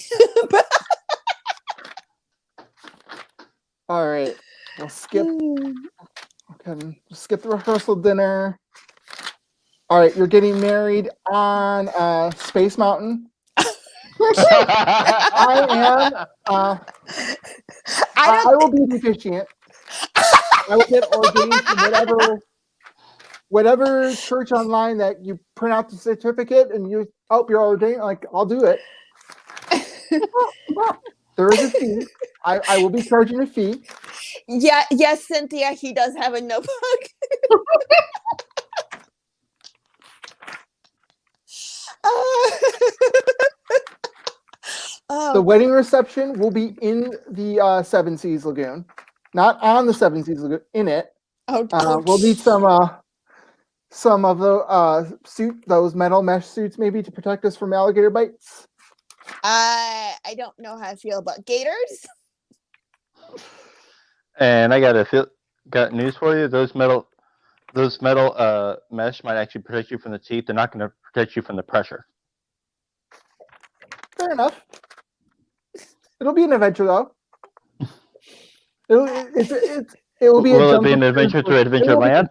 All right. We'll skip. Okay, skip the rehearsal dinner. All right, you're getting married on Space Mountain. I will be the officiant. I will get ordained from whatever church online that you print out the certificate and you're ordained. Like, I'll do it. There is a fee. I will be charging a fee. Yeah, yes, Cynthia, he does have a notebook. The wedding reception will be in the Seven Seas Lagoon, not on the Seven Seas Lagoon. In it, we'll need some of the those metal mesh suits maybe to protect us from alligator bites. I don't know how I feel about gators. And I got news for you. Those metal mesh might actually protect you from the teeth. They're not going to protect you from the pressure. Fair enough. It'll be an adventure, though. It will be. Will it be an adventure to Adventureland?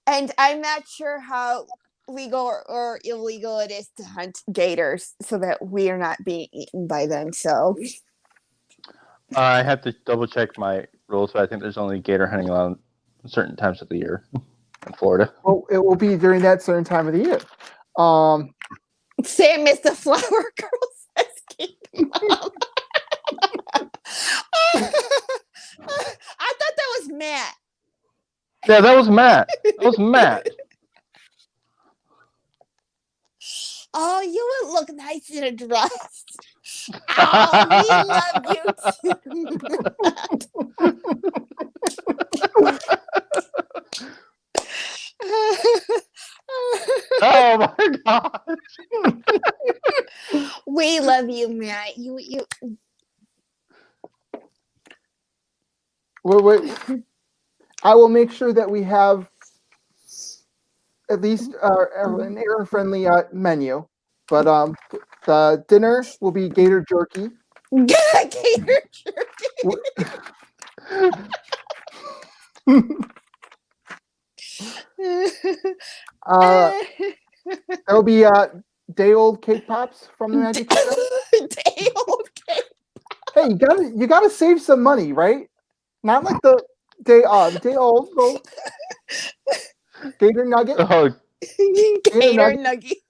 And I'm not sure how legal or illegal it is to hunt gators so that we are not being eaten by them. So, I have to double check my rules, but I think there's only gator hunting allowed certain times of the year in Florida. Well, it will be during that certain time of the year. Sam is the flower girl, says King Mom. I thought that was Matt. Yeah, that was Matt. That was Matt. Oh, you would look nice in a dress. Oh, we love you too. Oh my god. We love you, Matt. You. Wait. I will make sure that we have at least an error-friendly menu. But the dinner will be gator jerky. Gator jerky. There'll be day-old cake pops from the Magic Kingdom. Day-old cake. Hey, you gotta save some money, right? Not like the day old. Well, gator nugget. Oh, Gator nuggets.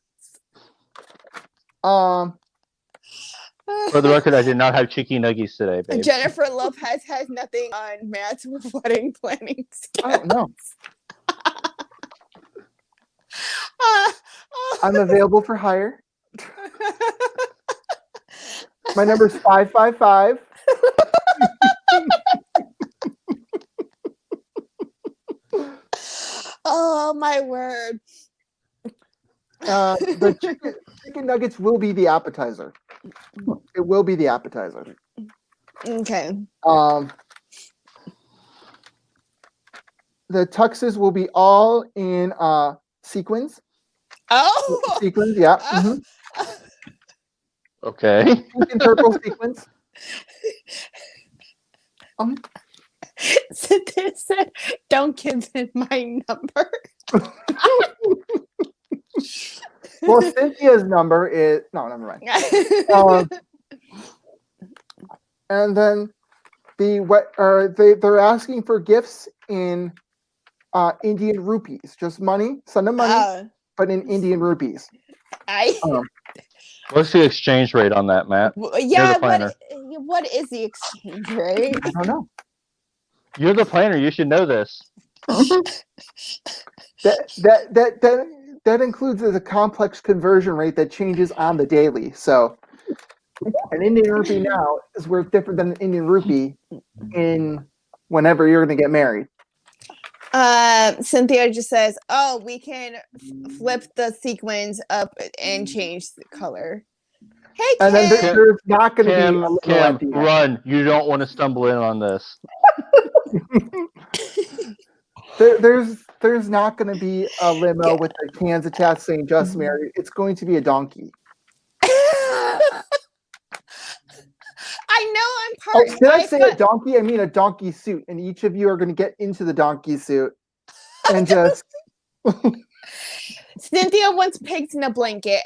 for the record, I did not have cheeky nuggies today, babe. Jennifer Lopez has nothing on Matt's wedding planning skills. I don't know. I'm available for hire. My number's 555. Oh my word! The chicken nuggets will be the appetizer. It will be the appetizer. Okay. The tuxes will be all in sequins. Oh. Sequins, yeah. Mm-hmm. Okay. Pink and purple sequins. Cynthia said, "Don't give him my number." Well, Cynthia's number is never mind. And then they're asking for gifts in Indian rupees, just money, send them money, but in Indian rupees. What's the exchange rate on that, Matt? Yeah, You're the planner. What is the exchange rate? I don't know. You're the planner. You should know this. That includes a complex conversion rate that changes on the daily. So an Indian rupee now is worth different than an Indian rupee in whenever you're going to get married. Cynthia just says, "Oh, we can flip the sequins up and change the color." Hey, Kim. And then there's not going to be a limo at the end. Run! You don't want to stumble in on this. There's not going to be a limo with the cans attached saying "Just Married." It's going to be a donkey. I know I'm part. Did I say a donkey? I mean a donkey suit, and each of you are going to get into the donkey suit and just. Cynthia wants pigs in a blanket.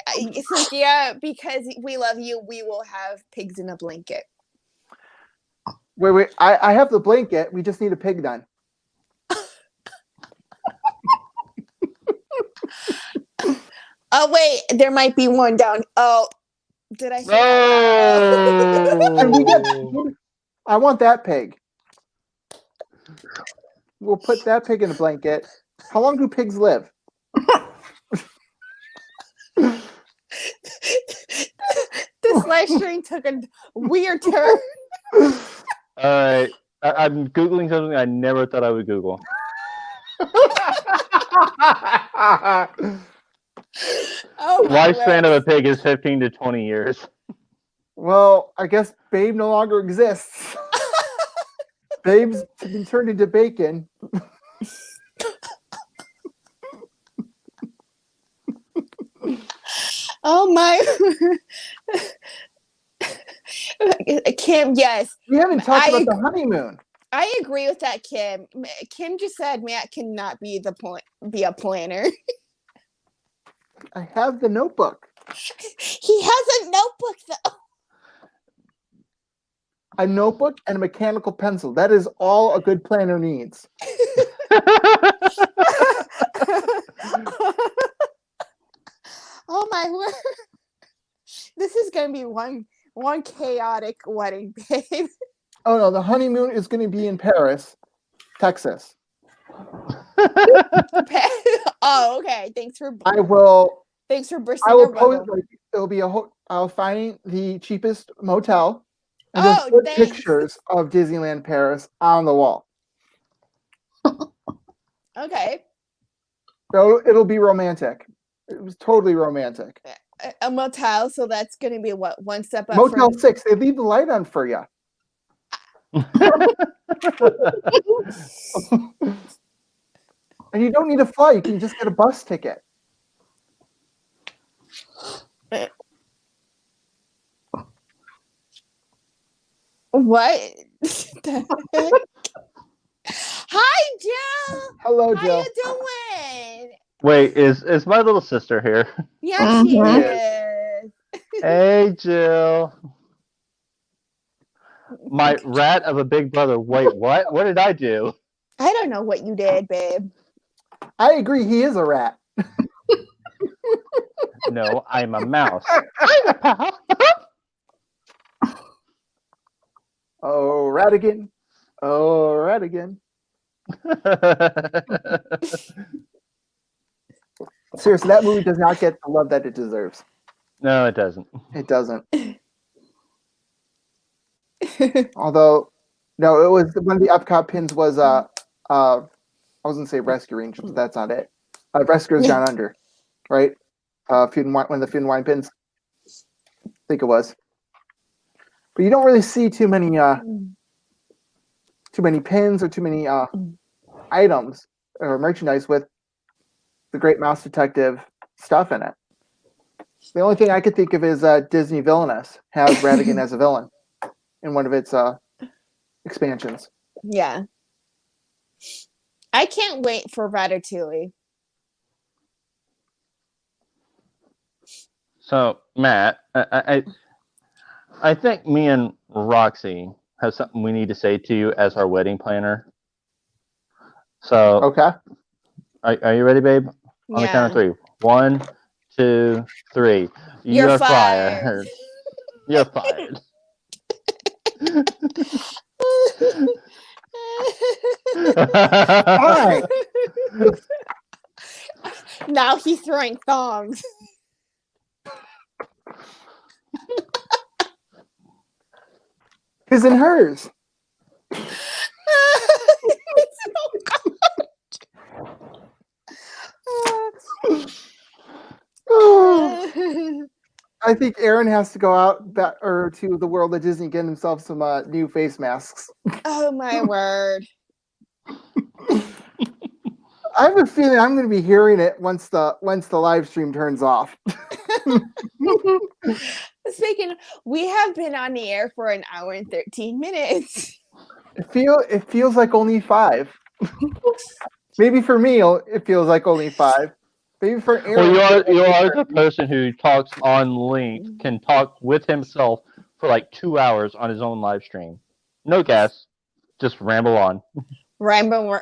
Cynthia, because we love you, we will have pigs in a blanket. Wait. I have the blanket. We just need a pig then. Oh wait, there might be one down. Oh, did I say No! I want that pig. We'll put that pig in a blanket. How long do pigs live? This live stream took a weird turn. Alright. I'm Googling something I never thought I would Google. Oh, Lifespan of a pig is 15 to 20 years. Well, I guess Babe no longer exists. Babe's been turned into bacon. Oh my. Kim, yes. We haven't talked about the honeymoon. I agree with that, Kim. Kim just said Matt cannot be a planner. I have the notebook. He has a notebook though. a notebook, and a mechanical pencil. That is all a good planner needs. Oh my word! This is gonna be one chaotic wedding, babe. Oh no, the honeymoon is going to be in Paris, Texas. Oh, okay. Thanks for bursting I will our post. bubble. It'll be I'll find the cheapest motel and just put pictures of Disneyland Paris on the wall. Okay. So it'll be romantic. It was totally romantic. A motel, so that's going to be what, one step up Motel from 6. They leave the light on for you. And you don't need to fly. You can just get a bus ticket. What? Hi, Jill. Hello, How Jill. you doing? Wait, is my little sister here? Yeah, she Mhm. is. Hey, Jill. My rat of a big brother. Wait, what? What did I do? I don't know what you did, babe. I agree. He is a rat. No, I'm a mouse. I'm a pal. Oh, Radigan. Oh, Radigan. Seriously, that movie does not get the love that it deserves. No, it doesn't. It doesn't. Although, no, it was one of the Epcot pins was I was gonna say Rescue Rangers, but that's not it. Rescuers Down Under, right? Food and wine, one of the Food and Wine pins. I think it was. But you don't really see too many pins or too many items or merchandise with the Great Mouse Detective stuff in it. The only thing I could think of is Disney Villainous has Radigan as a villain in one of its expansions. Yeah. I can't wait for Ratatouille. So, Matt, I think me and Roxy have something we need to say to you as our wedding planner. So, Okay. Are you ready, babe? On the count of 3. 1, 2, 3. You're fired. You're fired. Fine. Now he's throwing thongs. His and hers. I think Aaron has to go out to the world of Disney, get himself some new face masks. Oh my word! I have a feeling I'm going to be hearing it once the live stream turns off. Speaking, we have been on the air for an hour and 13 minutes. It feels like only 5. Maybe for me, it feels like only 5. Maybe for Aaron. Well, you are the person who talks on length, can talk with himself for like 2 hours on his own live stream. No gas, just ramble on. Ramble.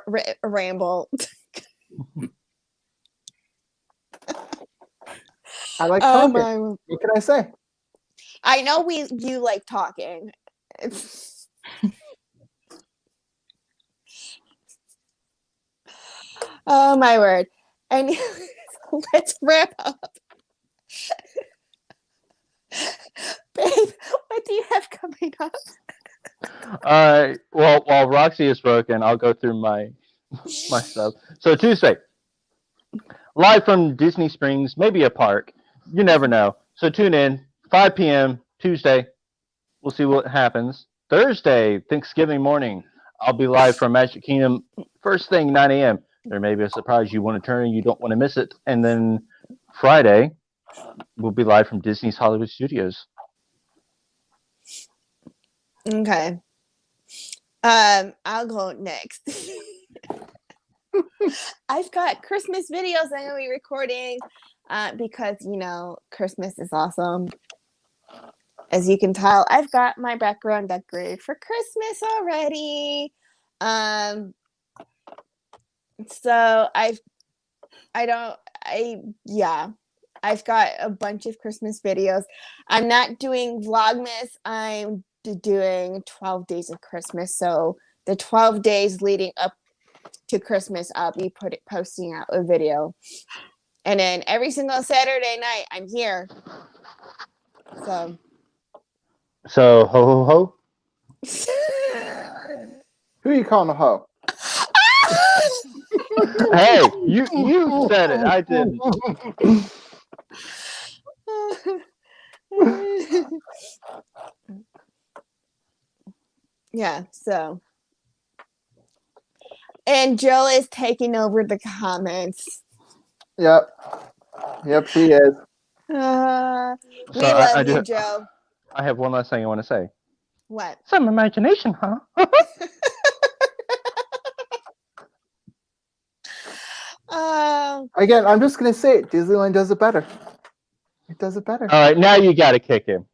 I like talking. What can I say? I know you like talking. Oh my word. And let's wrap up. Babe, what do you have coming up? Well, while Roxy is broken, I'll go through my stuff. So Tuesday, live from Disney Springs, maybe a park. You never know. So tune in, 5 p.m. Tuesday. We'll see what happens. Thursday, Thanksgiving morning, I'll be live from Magic Kingdom first thing, 9 a.m. There may be a surprise you want to turn, you don't want to miss it. And then Friday, we'll be live from Disney's Hollywood Studios. Okay. I'll go next. I've got Christmas videos I'm going to be recording because, Christmas is awesome. As you can tell, I've got my background decorated for Christmas already. So I've got a bunch of Christmas videos. I'm not doing Vlogmas. I'm doing 12 days of Christmas. So the 12 days leading up to Christmas, I'll be posting out a video. And then every single Saturday night, I'm here. So So ho ho ho. Who are you calling a hoe? Hey, you said it. I didn't. Yeah, so. And Jill is taking over the comments. Yep, she is. We So love you, Joe. I have one last thing I want to say. What? Some imagination, huh? Again, I'm just going to say it. Disneyland does it better. It does it better. All right, now you got to kick him.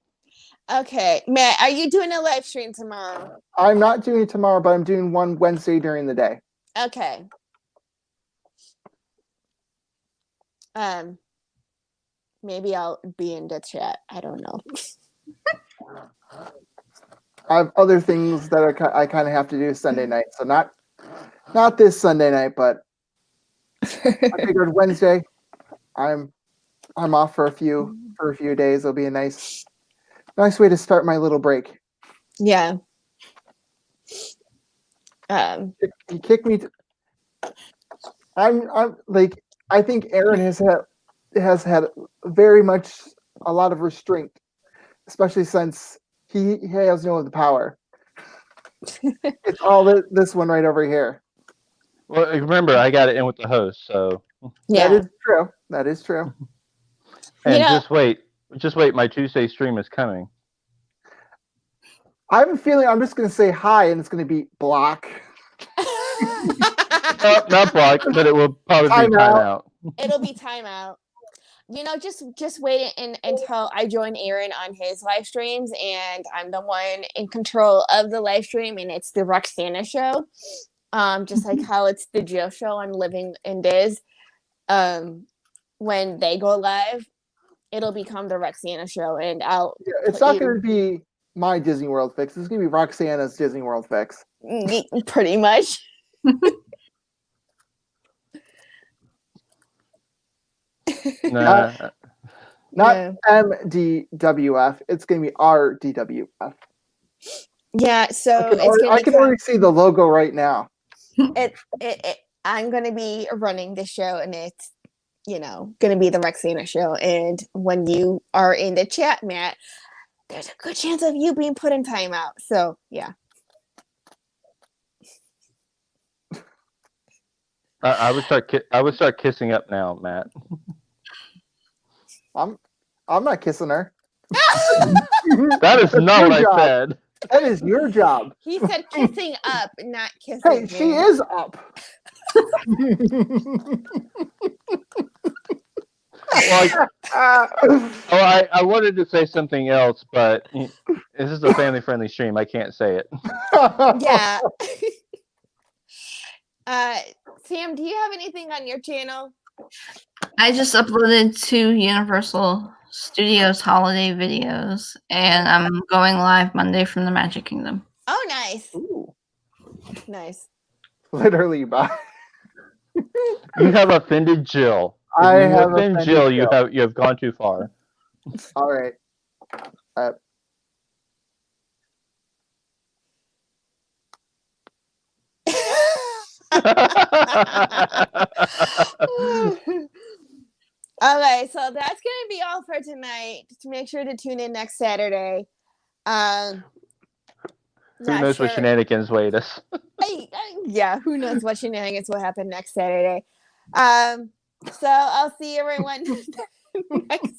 Okay. Matt, are you doing a live stream tomorrow? I'm not doing it tomorrow, but I'm doing one Wednesday during the day. Okay. Maybe I'll be in the chat. I don't know. I have other things that I kind of have to do Sunday night. So not this Sunday night, but I figured Wednesday I'm off for a few days. It'll be a nice way to start my little break. Yeah. You kick me. I'm like, I think Aaron has had very much a lot of restraint, especially since he has no of the power. It's all this one right over here. Well, remember, I got it in with the host, so Yeah. That is true. And just wait. My Tuesday stream is coming. I have a feeling I'm just going to say hi, and it's going to be block. Not block, but it will probably be timeout. It'll be timeout. Just wait until I join Aaron on his live streams, and I'm the one in control of the live stream, and it's the Roxana show. Just like how it's the Jill show on Living in Diz. When they go live, it'll become the Roxana show, and it's not going to be my Disney World fix. It's going to be Roxana's Disney World fix. Pretty much. Not MDWF. It's going to be RDWF. Yeah, so I can already see the logo right now. I'm going to be running the show, and it's going to be the Roxana show. And when you are in the chat, Matt, there's a good chance of you being put in timeout. So yeah. I would start kissing up now, Matt. I'm not kissing her. That is not what I said. That is your job. He said kissing up, not kissing. Hey, she is up. I wanted to say something else, but this is a family-friendly stream. I can't say it. Yeah. Sam, do you have anything on your channel? I just uploaded 2 Universal Studios holiday videos, and I'm going live Monday from the Magic Kingdom. Oh, nice. Ooh. Nice. Literally, bye. You have offended Jill. I have offended Jill. You have gone too far. All right. Okay, so that's gonna be all for tonight. Just make sure to tune in next Saturday. Who knows what shenanigans wait us? Yeah, who knows what shenanigans will happen next Saturday. So I'll see everyone next